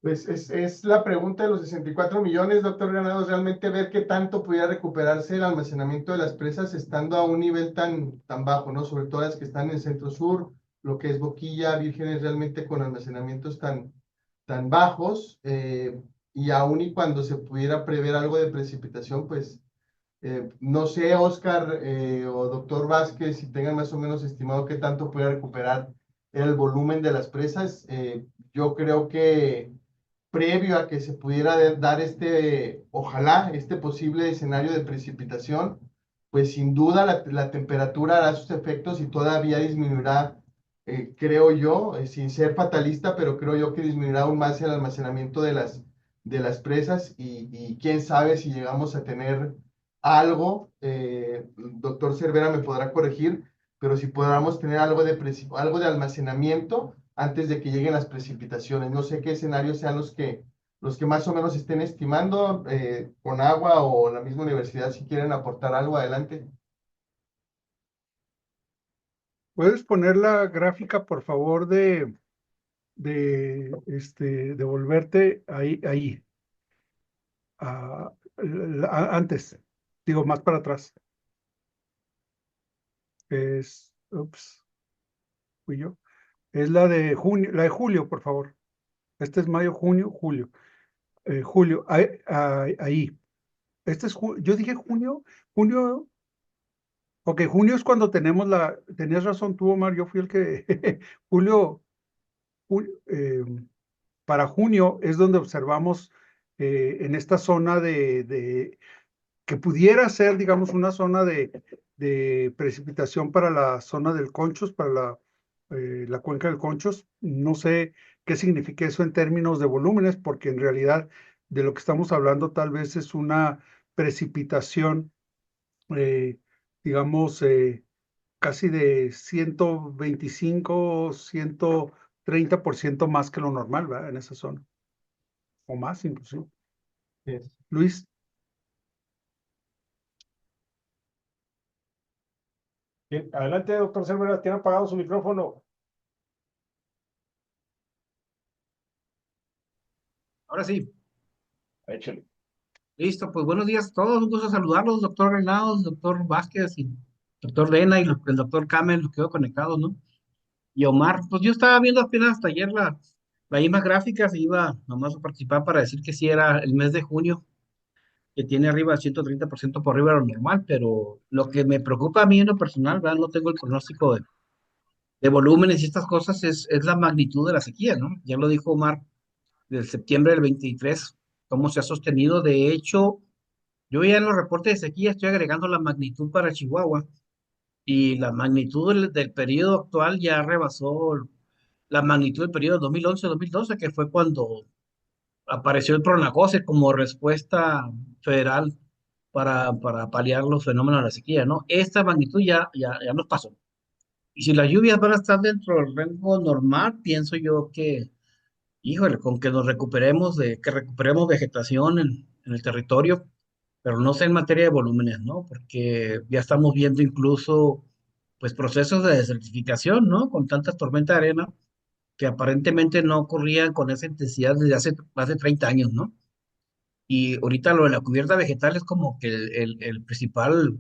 Pues es la pregunta de los 64 millones, doctor Granados, realmente ver qué tanto pudiera recuperarse el almacenamiento de las presas estando a un nivel tan bajo, ¿no? Sobre todo las que están en el centro sur, lo que es Boquilla, Vírgenes, realmente con almacenamientos tan bajos, y aún y cuando se pudiera prever algo de precipitación, pues no sé, Oscar o doctor Vázquez, si tengan más o menos estimado qué tanto puede recuperar el volumen de las presas. Yo creo que previo a que se pudiera dar ojalá, este posible escenario de precipitación, pues sin duda la temperatura hará sus efectos y todavía disminuirá, creo yo, sin ser fatalista, pero creo yo que disminuirá aún más el almacenamiento de las presas y quién sabe si llegamos a tener algo, doctor Cervera me podrá corregir, pero si podamos tener algo de almacenamiento antes de que lleguen las precipitaciones. No sé qué escenarios sean los que más o menos estén estimando con agua o la misma universidad, si quieren aportar algo, adelante. ¿Puedes poner la gráfica, por favor, de volverte ahí, antes, digo, más para atrás? Ups, fui yo. Es la de junio, la de julio, por favor. Este es mayo, junio, julio. Julio, ahí. Este es yo dije junio. Ok, junio es cuando tenemos tenías razón tú, Omar, yo fui el que, julio, julio, para junio es donde observamos en esta zona que pudiera ser, digamos, una zona de precipitación para la zona del Conchos, para la cuenca del Conchos. No sé qué significa eso en términos de volúmenes, porque en realidad de lo que estamos hablando tal vez es una precipitación, eh, digamos, casi de 125, 130% más que lo normal, ¿verdad? En esa zona, o más inclusive. Yes. Luis. Bien, adelante, doctor Cervera, tiene apagado su micrófono. Ahora sí, Échale. listo. Pues buenos días a todos. Un gusto saludarlos, doctor Renados, doctor Vázquez y doctor Lena y el doctor Camel, los quedó conectados, ¿no? Y Omar, pues yo estaba viendo apenas hasta ayer las mismas gráficas y iba nomás a participar para decir que sí era el mes de junio, que tiene arriba el 130% por arriba de lo normal, pero lo que me preocupa a mí en lo personal, ¿verdad? No tengo el pronóstico de volúmenes y estas cosas, es la magnitud de la sequía, ¿no? Ya lo dijo Omar, del septiembre del 23, cómo se ha sostenido. De hecho, yo ya en los reportes de sequía estoy agregando la magnitud para Chihuahua y la magnitud del periodo actual ya rebasó la magnitud del periodo 2011-2012, que fue cuando apareció el Pronacose como respuesta federal para paliar los fenómenos de la sequía, ¿no? Esta magnitud ya nos pasó. Y si las lluvias van a estar dentro del rango normal, pienso yo que, híjole, con que nos recuperemos que recuperemos vegetación en el territorio, pero no sé en materia de volúmenes, ¿no? Porque ya estamos viendo incluso, pues, procesos de desertificación, ¿no? Con tantas tormentas de arena que aparentemente no ocurrían con esa intensidad desde hace más de 30 años, ¿no? Y ahorita lo de la cubierta vegetal es como que el principal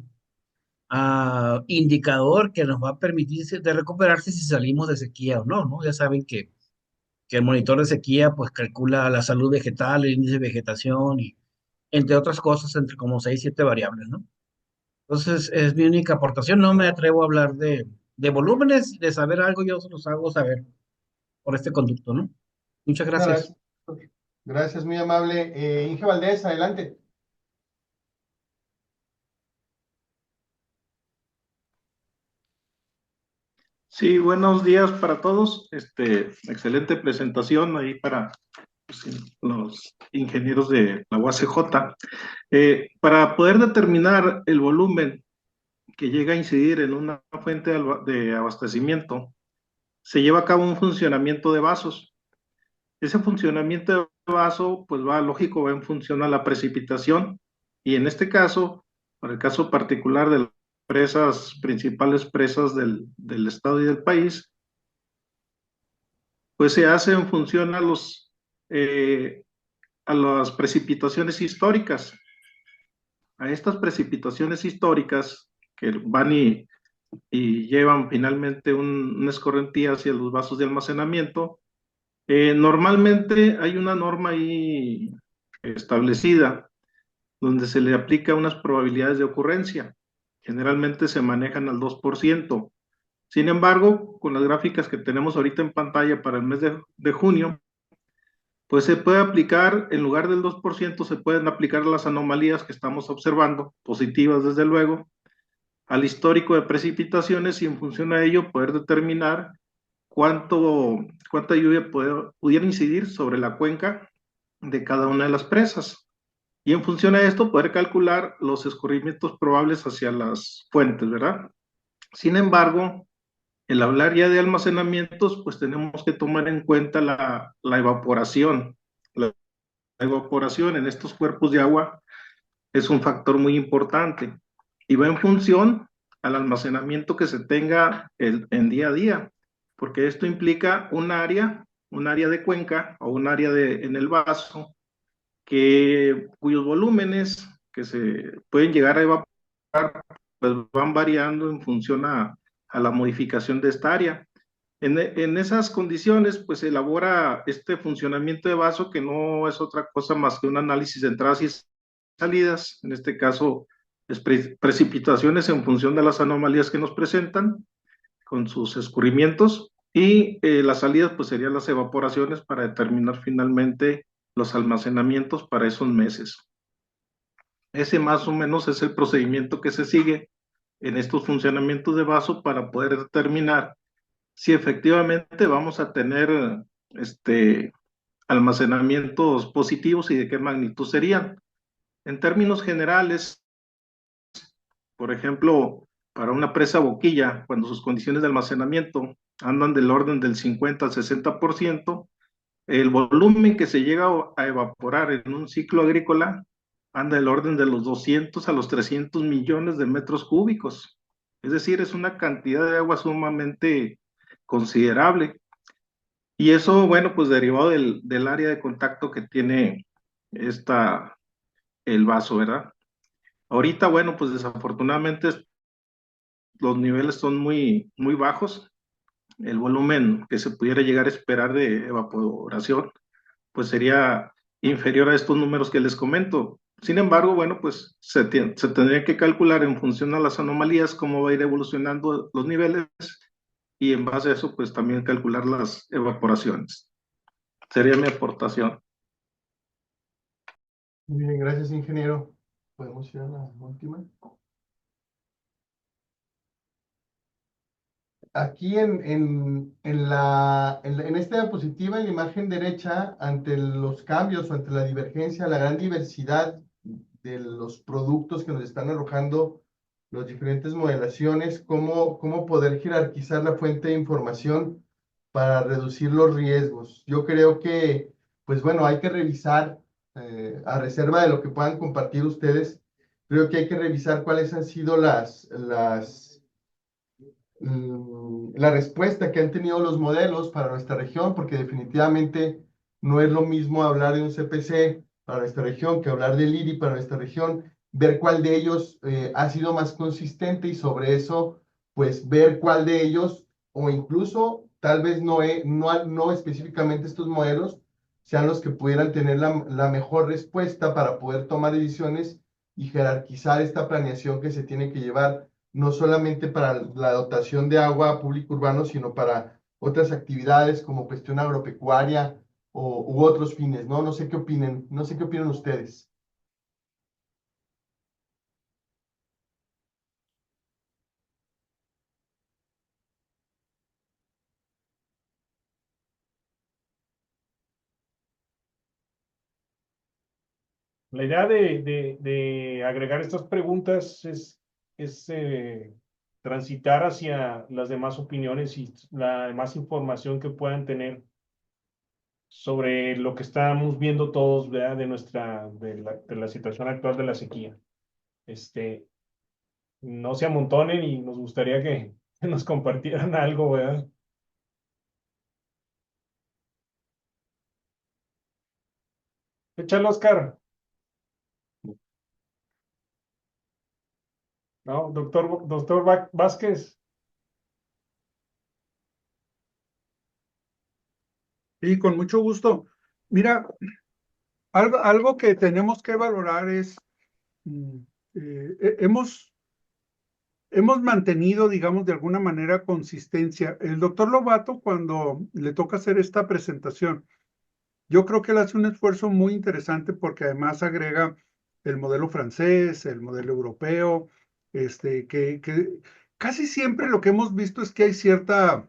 indicador que nos va a permitir de recuperarse si salimos de sequía o no, ¿no? Ya saben que el monitor de sequía pues calcula la salud vegetal, el índice de vegetación y entre otras cosas, entre como 6 7 variables, ¿no? Entonces es mi única aportación, no me atrevo a hablar de volúmenes, de saber algo, yo se los hago saber por este conducto, ¿no? Muchas Muchas gracias. gracias. Gracias, muy amable. Inge Valdés, adelante. Sí, buenos días para todos. Excelente presentación ahí para pues, los ingenieros de la UACJ. Para poder determinar el volumen que llega a incidir en una fuente de abastecimiento, se lleva a cabo un funcionamiento de vasos. Ese funcionamiento de vaso, pues va lógico, va en función a la precipitación, y en este caso, para el caso particular de las presas, principales presas del estado y del país, pues se hace en función a las precipitaciones históricas. A estas precipitaciones históricas que van y llevan finalmente una escorrentía hacia los vasos de almacenamiento. Normalmente hay una norma ahí establecida donde se le aplica unas probabilidades de ocurrencia. Generalmente se manejan al 2%. Sin embargo, con las gráficas que tenemos ahorita en pantalla para el mes de junio, pues se puede aplicar, en lugar del 2%, se pueden aplicar las anomalías que estamos observando, positivas desde luego, al histórico de precipitaciones, y en función a ello poder determinar cuánta lluvia pudiera incidir sobre la cuenca de cada una de las presas. Y en función a esto poder calcular los escurrimientos probables hacia las fuentes, ¿verdad? Sin embargo, el hablar ya de almacenamientos, pues tenemos que tomar en cuenta la evaporación. La evaporación en estos cuerpos de agua es un factor muy importante y va en función al almacenamiento que se tenga en día a día, porque esto implica un área de cuenca o un área en el vaso cuyos volúmenes que se pueden llegar a evaporar pues van variando en función a la modificación de esta área. En esas condiciones, pues se elabora este funcionamiento de vaso, que no es otra cosa más que un análisis de entradas y salidas, en este caso, precipitaciones en función de las anomalías que nos presentan, con sus escurrimientos, y las salidas, pues serían las evaporaciones para determinar finalmente los almacenamientos para esos meses. Ese más o menos es el procedimiento que se sigue en estos funcionamientos de vaso para poder determinar si efectivamente vamos a tener almacenamientos positivos y de qué magnitud serían. En términos generales, por ejemplo, para una presa boquilla, cuando sus condiciones de almacenamiento andan del orden del 50 al 60%, el volumen que se llega a evaporar en un ciclo agrícola anda del orden de los 200 a los 300 millones de metros cúbicos. Es decir, es una cantidad de agua sumamente considerable. Y eso, bueno, pues derivado del área de contacto que tiene el vaso, ¿verdad? Ahorita, bueno, pues desafortunadamente los niveles son muy, muy bajos. El volumen que se pudiera llegar a esperar de evaporación, pues sería inferior a estos números que les comento. Sin embargo, bueno, pues se tendría que calcular en función a las anomalías cómo va a ir evolucionando los niveles, y en base a eso, pues también calcular las evaporaciones. Sería mi aportación. Muy bien, gracias, ingeniero. ¿Podemos ir a la última? Aquí en esta diapositiva, en la imagen derecha, ante los cambios o ante la divergencia, la gran diversidad de los productos que nos están arrojando las diferentes modelaciones, cómo poder jerarquizar la fuente de información para reducir los riesgos. Yo creo que, pues bueno, hay que revisar, a reserva de lo que puedan compartir ustedes, creo que hay que revisar cuáles han sido la respuesta que han tenido los modelos para nuestra región, porque definitivamente no es lo mismo hablar de un CPC para nuestra región que hablar del IRI para nuestra región, ver cuál de ellos ha sido más consistente y sobre eso, pues ver cuál de ellos, o incluso tal vez no específicamente estos modelos, sean los que pudieran tener la mejor respuesta para poder tomar decisiones y jerarquizar esta planeación que se tiene que llevar, no solamente para la dotación de agua público urbano, sino para otras actividades como cuestión agropecuaria u otros fines, ¿no? No sé qué opinen, no sé qué opinan ustedes. La idea de agregar estas preguntas es transitar hacia las demás opiniones y la demás información que puedan tener sobre lo que estamos viendo todos, ¿verdad? De la situación actual de la sequía. No se amontonen y nos gustaría que nos compartieran algo, ¿verdad? Échale, Oscar. No, doctor Vázquez. Y con mucho gusto. Mira, algo que tenemos que valorar es, mm, hemos mantenido, digamos, de alguna manera consistencia. El doctor Lobato, cuando le toca hacer esta presentación, yo creo que él hace un esfuerzo muy interesante porque además agrega el modelo francés, el modelo europeo, que casi siempre lo que hemos visto es que hay cierta,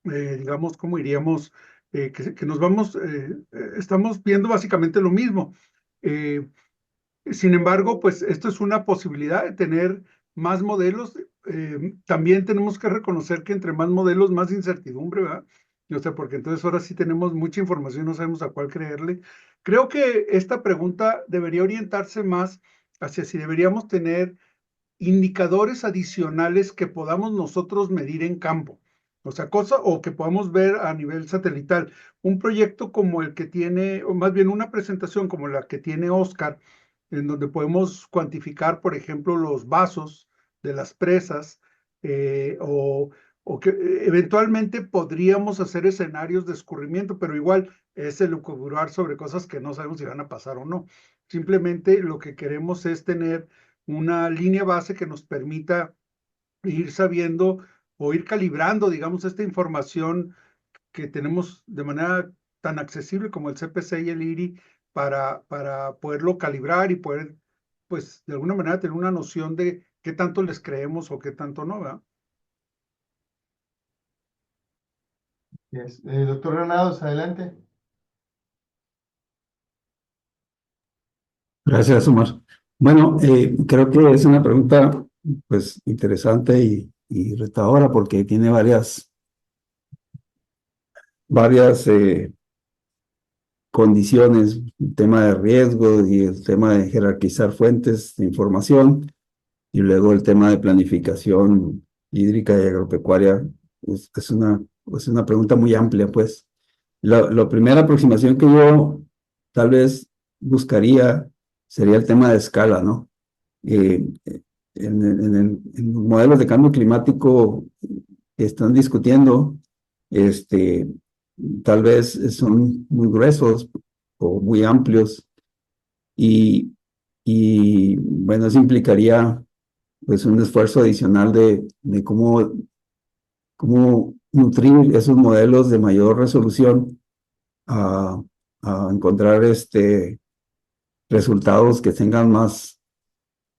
digamos, ¿cómo diríamos? Que nos vamos, estamos viendo básicamente lo mismo. Eh, Sin embargo, pues esto es una posibilidad de tener más modelos. También tenemos que reconocer que entre más modelos, más incertidumbre, ¿verdad? O sea, porque entonces ahora sí tenemos mucha información, no sabemos a cuál creerle. Creo que esta pregunta debería orientarse más hacia si deberíamos tener indicadores adicionales que podamos nosotros medir en campo. O sea, o que podamos ver a nivel satelital. Un proyecto como el que tiene, o más bien una presentación como la que tiene Oscar, en donde podemos cuantificar, por ejemplo, los vasos de las presas, o que eventualmente podríamos hacer escenarios de escurrimiento, pero igual es elucubrar sobre cosas que no sabemos si van a pasar o no. Simplemente lo que queremos es tener una línea base que nos permita ir sabiendo o ir calibrando, digamos, esta información que tenemos de manera tan accesible como el CPC y el IRI para poderlo calibrar y poder, pues, de alguna manera tener una noción de qué tanto les creemos o qué tanto no, ¿verdad? Doctor Granados, adelante. Gracias, Omar. Bueno, creo que es una pregunta pues interesante y retadora porque tiene varias condiciones, el tema de riesgo y el tema de jerarquizar fuentes de información y luego el tema de planificación hídrica y agropecuaria. Es una pregunta muy amplia, pues. La primera aproximación que yo tal vez buscaría sería el tema de escala, ¿no? En los modelos de cambio climático que están discutiendo, tal vez son muy gruesos o muy amplios y bueno, eso implicaría pues un esfuerzo adicional de cómo nutrir esos modelos de mayor resolución a, a encontrar resultados que tengan más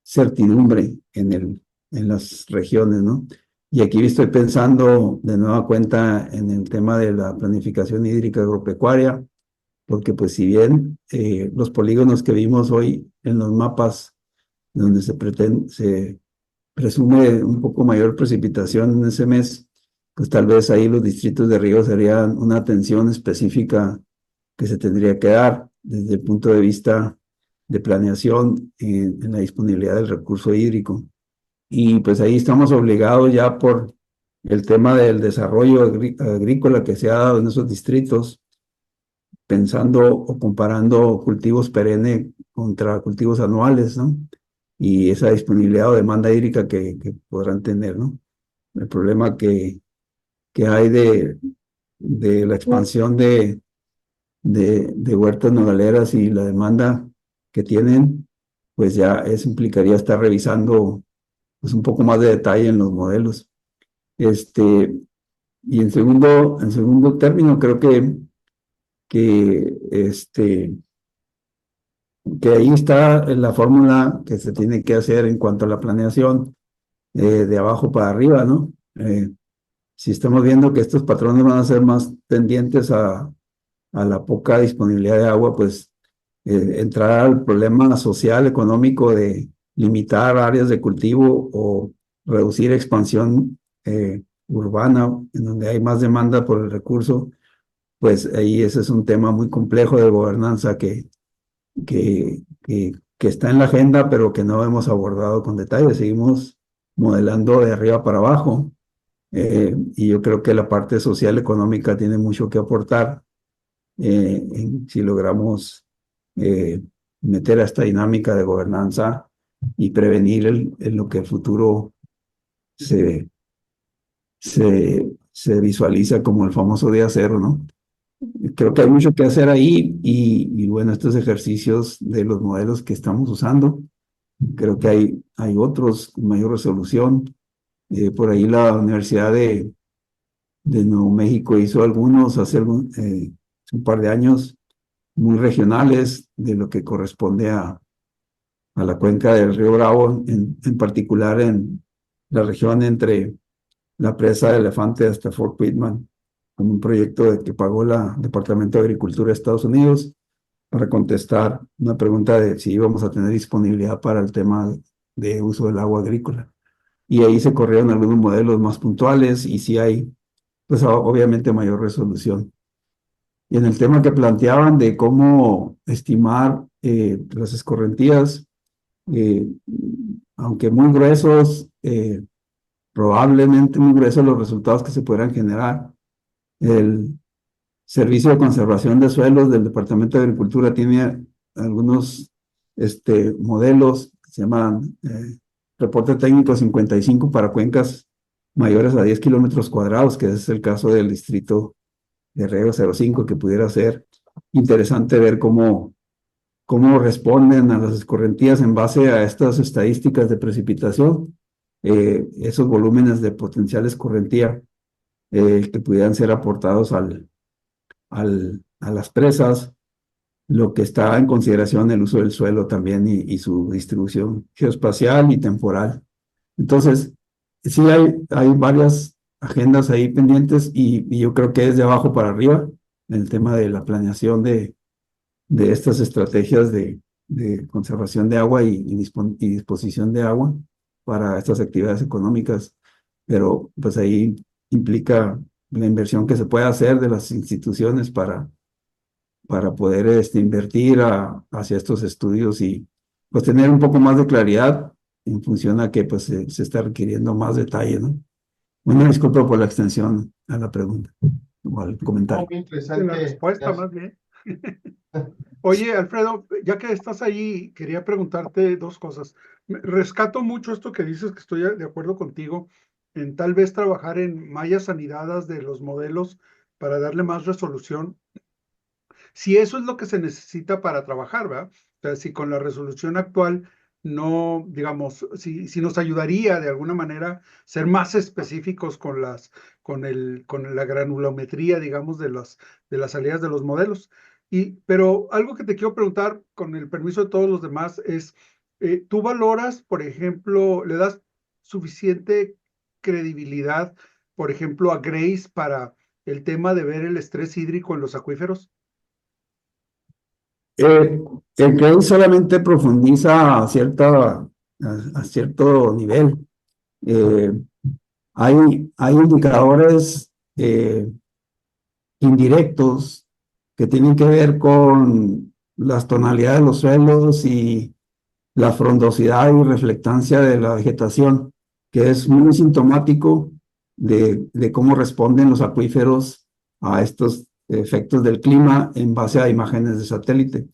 certidumbre en las regiones, ¿no? Y aquí estoy pensando de nueva cuenta en el tema de la planificación hídrica agropecuaria, porque pues si bien los polígonos que vimos hoy en los mapas, donde se presume un poco mayor precipitación en ese mes, pues tal vez ahí los distritos de riego serían una atención específica que se tendría que dar desde el punto de vista de planeación en la disponibilidad del recurso hídrico. Y pues ahí estamos obligados ya por el tema del desarrollo agrícola que se ha dado en esos distritos, pensando o comparando cultivos perennes contra cultivos anuales, ¿no? y esa disponibilidad o demanda hídrica que podrán tener, ¿no? El problema que hay de la expansión de huertas nogaleras y la demanda que tienen, pues ya eso implicaría estar revisando pues, un poco más de detalle en los modelos. Y en segundo término, creo que ahí está la fórmula que se tiene que hacer en cuanto a la planeación de abajo para arriba, ¿no? Si estamos viendo que estos patrones van a ser más tendientes a la poca disponibilidad de agua, pues entrar al problema social, económico de limitar áreas de cultivo o reducir expansión urbana, en donde hay más demanda por el recurso, pues ahí ese es un tema muy complejo de gobernanza que está en la agenda, pero que no hemos abordado con detalle. Seguimos modelando de arriba para abajo. Y yo creo que la parte social económica tiene mucho que aportar si logramos meter a esta dinámica de gobernanza y prevenir en lo que el futuro se visualiza como el famoso día cero, ¿no? Creo que hay mucho que hacer ahí y bueno, estos ejercicios de los modelos que estamos usando, creo que hay otros con mayor resolución. Por ahí la Universidad de Nuevo México hizo algunos hace un par de años muy regionales de lo que corresponde a la cuenca del río Bravo, en particular en la región entre la presa de Elefante hasta Fort Pittman, con un proyecto que pagó el Departamento de Agricultura de Estados Unidos para contestar una pregunta de si íbamos a tener disponibilidad para el tema de uso del agua agrícola. Y ahí se corrieron algunos modelos más puntuales y sí hay, pues obviamente mayor resolución. Y en el tema que planteaban de cómo estimar las escorrentías, aunque muy gruesos, probablemente muy gruesos los resultados que se podrán generar. El Servicio de Conservación de Suelos del Departamento de Agricultura tiene algunos modelos que se llaman Reporte Técnico 55 para cuencas mayores a 10 kilómetros cuadrados, que es el caso del distrito de Riego 05, que pudiera ser interesante ver cómo responden a las escorrentías en base a estas estadísticas de precipitación, esos volúmenes de potencial escorrentía que pudieran ser aportados a las presas, lo que está en consideración el uso del suelo también y su distribución geoespacial y temporal. Entonces, sí hay varias agendas ahí pendientes y yo creo que es de abajo para arriba el tema de la planeación de estas estrategias de conservación de agua y disposición de agua para estas actividades económicas, pero pues ahí implica la inversión que se puede hacer de las instituciones para poder invertir hacia estos estudios y pues tener un poco más de claridad en función a que pues se está requiriendo más detalle, ¿no? Una disculpa por la extensión a la pregunta o al comentario. Muy interesante. La respuesta más bien. Oye, Alfredo, ya que estás ahí, quería preguntarte dos cosas. Rescato mucho esto que dices, que estoy de acuerdo contigo, en tal vez trabajar en mallas anidadas de los modelos para darle más resolución. Si eso es lo que se necesita para trabajar, ¿verdad? O sea, si con la resolución actual no, digamos, si nos ayudaría de alguna manera ser más específicos con la granulometría, digamos, de las salidas de los modelos. Pero algo que te quiero preguntar, con el permiso de todos los demás, es, ¿tú valoras, por ejemplo, le das suficiente credibilidad, por ejemplo, a GRACE para el tema de ver el estrés hídrico en los acuíferos? El CREI solamente profundiza a cierto nivel. Hay indicadores indirectos que tienen que ver con las tonalidades de los suelos y la frondosidad y reflectancia de la vegetación, que es muy sintomático de cómo responden los acuíferos a estos efectos del clima en base a imágenes de satélite.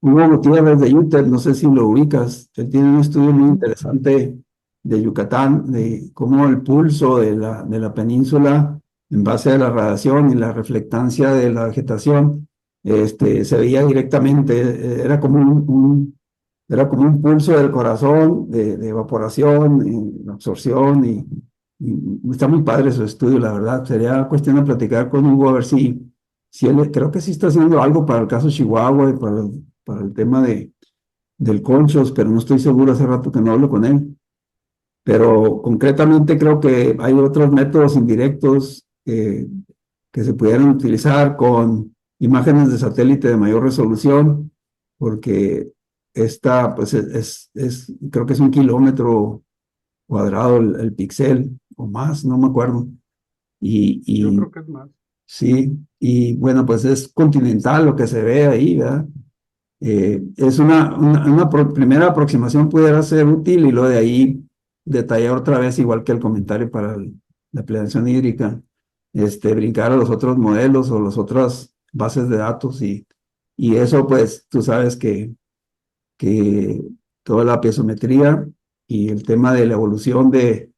Hugo Gutiérrez de UTEP, no sé si lo ubicas, él tiene un estudio muy interesante de Yucatán, de cómo el pulso de la península, en base a la radiación y la reflectancia de la vegetación, se veía directamente, era como un pulso del corazón, de evaporación, absorción, y está muy padre su estudio, la verdad. Sería cuestión de platicar con Hugo a ver si él, creo que sí está haciendo algo para el caso Chihuahua y para el tema del Conchos, pero no estoy seguro, hace rato que no hablo con él. Pero concretamente creo que hay otros métodos indirectos que se pudieran utilizar con imágenes de satélite de mayor resolución, porque esta, pues creo que es 1 kilómetro cuadrado el píxel o más, no me acuerdo. Yo Y creo que es más. sí, y bueno, pues es continental lo que se ve ahí, ¿verdad? Es primera aproximación pudiera ser útil y lo de ahí detallar otra vez, igual que el comentario para la planeación hídrica, brincar a los otros modelos o las otras bases de datos y eso pues tú sabes que toda la piezometría y el tema de la evolución de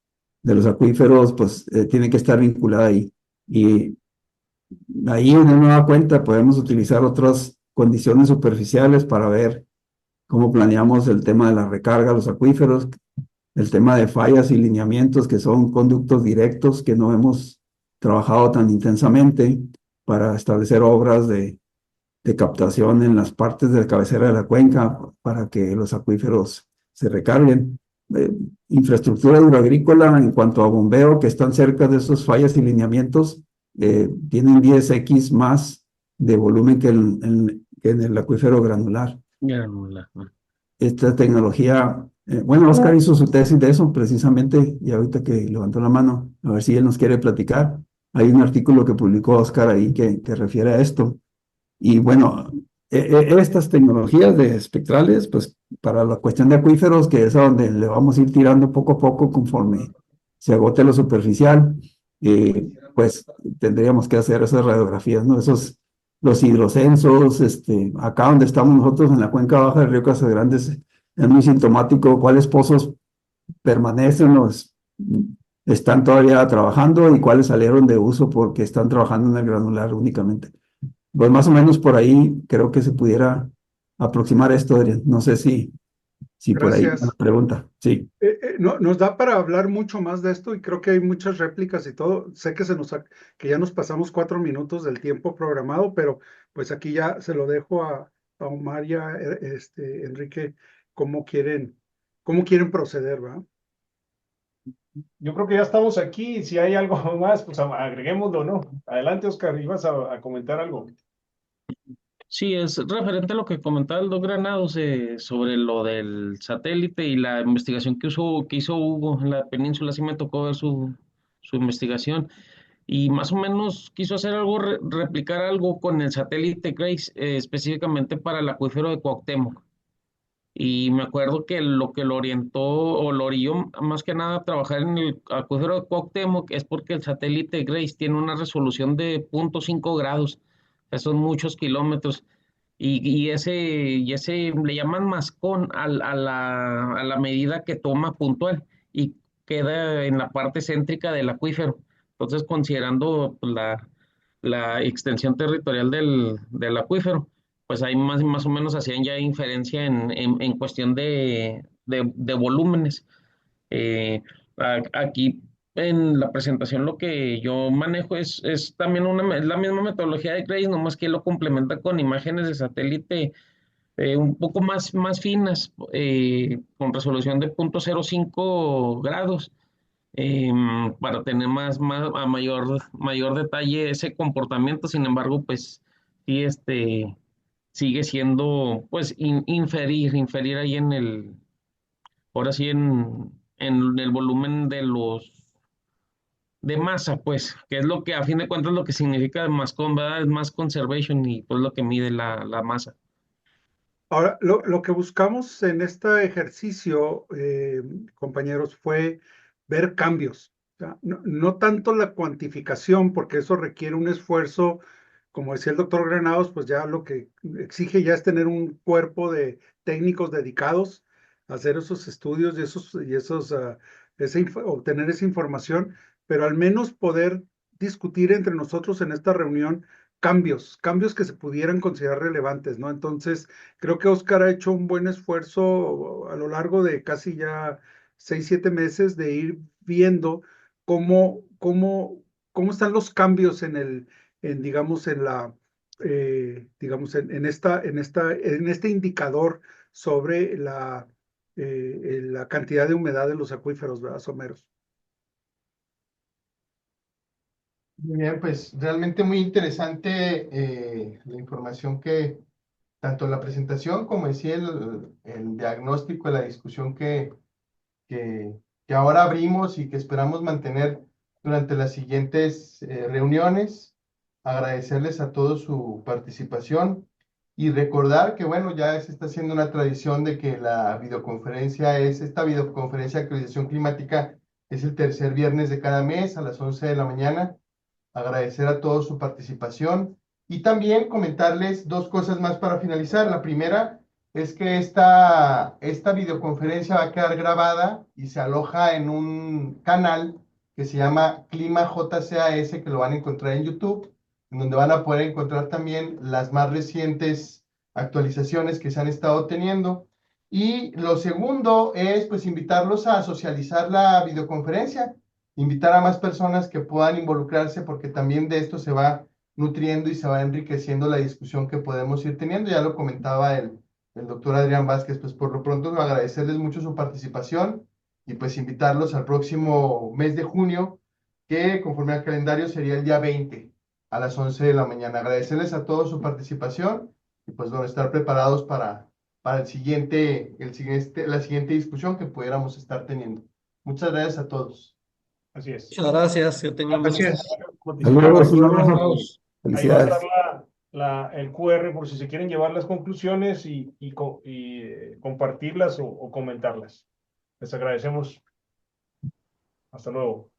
los acuíferos pues tiene que estar vinculada ahí. Y ahí en una nueva cuenta podemos utilizar otras condiciones superficiales para ver cómo planeamos el tema de la recarga, los acuíferos, el tema de fallas y lineamientos que son conductos directos que no hemos trabajado tan intensamente para establecer obras de captación en las partes de la cabecera de la cuenca para que los acuíferos se recarguen. Eh, Infraestructura hidroagrícola en cuanto a bombeo que están cerca de esos fallas y lineamientos tienen 10x más de volumen que en el acuífero granular. Granular, ¿no? Esta tecnología, bueno, Oscar hizo su tesis de eso precisamente, y ahorita que levantó la mano, a ver si él nos quiere platicar. Hay un artículo que publicó Oscar ahí que refiere a esto. Y bueno, estas tecnologías de espectrales, pues para la cuestión de acuíferos, que es a donde le vamos a ir tirando poco a poco conforme se agote lo superficial, pues tendríamos que hacer esas radiografías, ¿no? Los hidrocensos, acá donde estamos nosotros en la cuenca baja del río Casagrande, es muy sintomático cuáles pozos permanecen o están todavía trabajando y cuáles salieron de uso porque están trabajando en el granular únicamente. Pues más o menos por ahí creo que se pudiera aproximar esto, Adrián. No sé si por ahí una Gracias. pregunta. Sí, Nos da para hablar mucho más de esto y creo que hay muchas réplicas y todo. Sé que que ya nos pasamos 4 minutos del tiempo programado, pero pues aquí ya se lo dejo a Omar y a Enrique cómo quieren proceder, ¿va? Yo creo que ya estamos aquí. Si hay algo más, pues agreguémoslo, ¿no? Adelante, Oscar, ibas a comentar algo. Sí, es referente a lo que comentaba el doctor Granados sobre lo del satélite y la investigación que hizo Hugo en la península. Sí me tocó ver su investigación y más o menos quiso hacer algo, replicar algo con el satélite Grace, específicamente para el acuífero de Cuauhtémoc. Y me acuerdo que lo orientó o lo orilló más que nada a trabajar en el acuífero de Cuauhtémoc es porque el satélite Grace tiene una resolución de 0.5 grados, que son muchos kilómetros. Y ese le llaman mascón a la medida que toma puntual y queda en la parte céntrica del acuífero. Entonces, considerando pues, la extensión territorial del acuífero, pues ahí más o menos hacían ya inferencia en cuestión de volúmenes. Aquí en la presentación lo que yo manejo es también es la misma metodología de Grace, nomás que lo complementa con imágenes de satélite un poco más finas, con resolución de 0.05 grados, para tener a mayor detalle ese comportamiento. Sin embargo, pues sí, sigue siendo, pues, inferir ahí ahora sí en el volumen de masa, pues, que es lo que a fin de cuentas lo que significa mascón, ¿verdad? Es mass conservation y pues lo que mide la masa. Ahora, lo que buscamos en este ejercicio, compañeros, fue ver cambios. O sea, no tanto la cuantificación, porque eso requiere un esfuerzo como decía el doctor Granados, pues ya lo que exige ya es tener un cuerpo de técnicos dedicados a hacer esos estudios obtener esa información, pero al menos poder discutir entre nosotros en esta reunión cambios que se pudieran considerar relevantes, ¿no? Entonces, creo que Oscar ha hecho un buen esfuerzo a lo largo de casi ya 6, 7 meses de ir viendo cómo están los cambios digamos, en este indicador sobre la cantidad de humedad de los acuíferos, ¿verdad, someros? Muy bien, pues realmente muy interesante la información que, tanto la presentación como decía el diagnóstico, la discusión que, que ahora abrimos y que esperamos mantener durante las siguientes reuniones. Agradecerles a todos su participación y recordar que, bueno, ya se está haciendo una tradición de que esta videoconferencia de actualización climática es el tercer viernes de cada mes a las 11 de la mañana. Agradecer a todos su participación y también comentarles dos cosas más para finalizar. La primera es que esta videoconferencia va a quedar grabada y se aloja en un canal que se llama Clima JCAS, que lo van a encontrar en YouTube, en donde van a poder encontrar también las más recientes actualizaciones que se han estado teniendo. Y lo segundo es, pues, invitarlos a socializar la videoconferencia, invitar a más personas que puedan involucrarse, porque también de esto se va nutriendo y se va enriqueciendo la discusión que podemos ir teniendo. Ya lo comentaba el doctor Adrián Vázquez. Pues por lo pronto agradecerles mucho su participación y pues invitarlos al próximo mes de junio, que conforme al calendario sería el día 20 a las 11 de la mañana. Agradecerles a todos su participación y pues bueno, estar preparados para la siguiente discusión que pudiéramos estar teniendo. Muchas gracias a todos. Así es. Muchas gracias, que tengan buenas Gracias. Saludos, un Ahí abrazo. va a Felicidades. estar el QR por si se quieren llevar las conclusiones compartirlas o comentarlas. Les agradecemos. Hasta luego.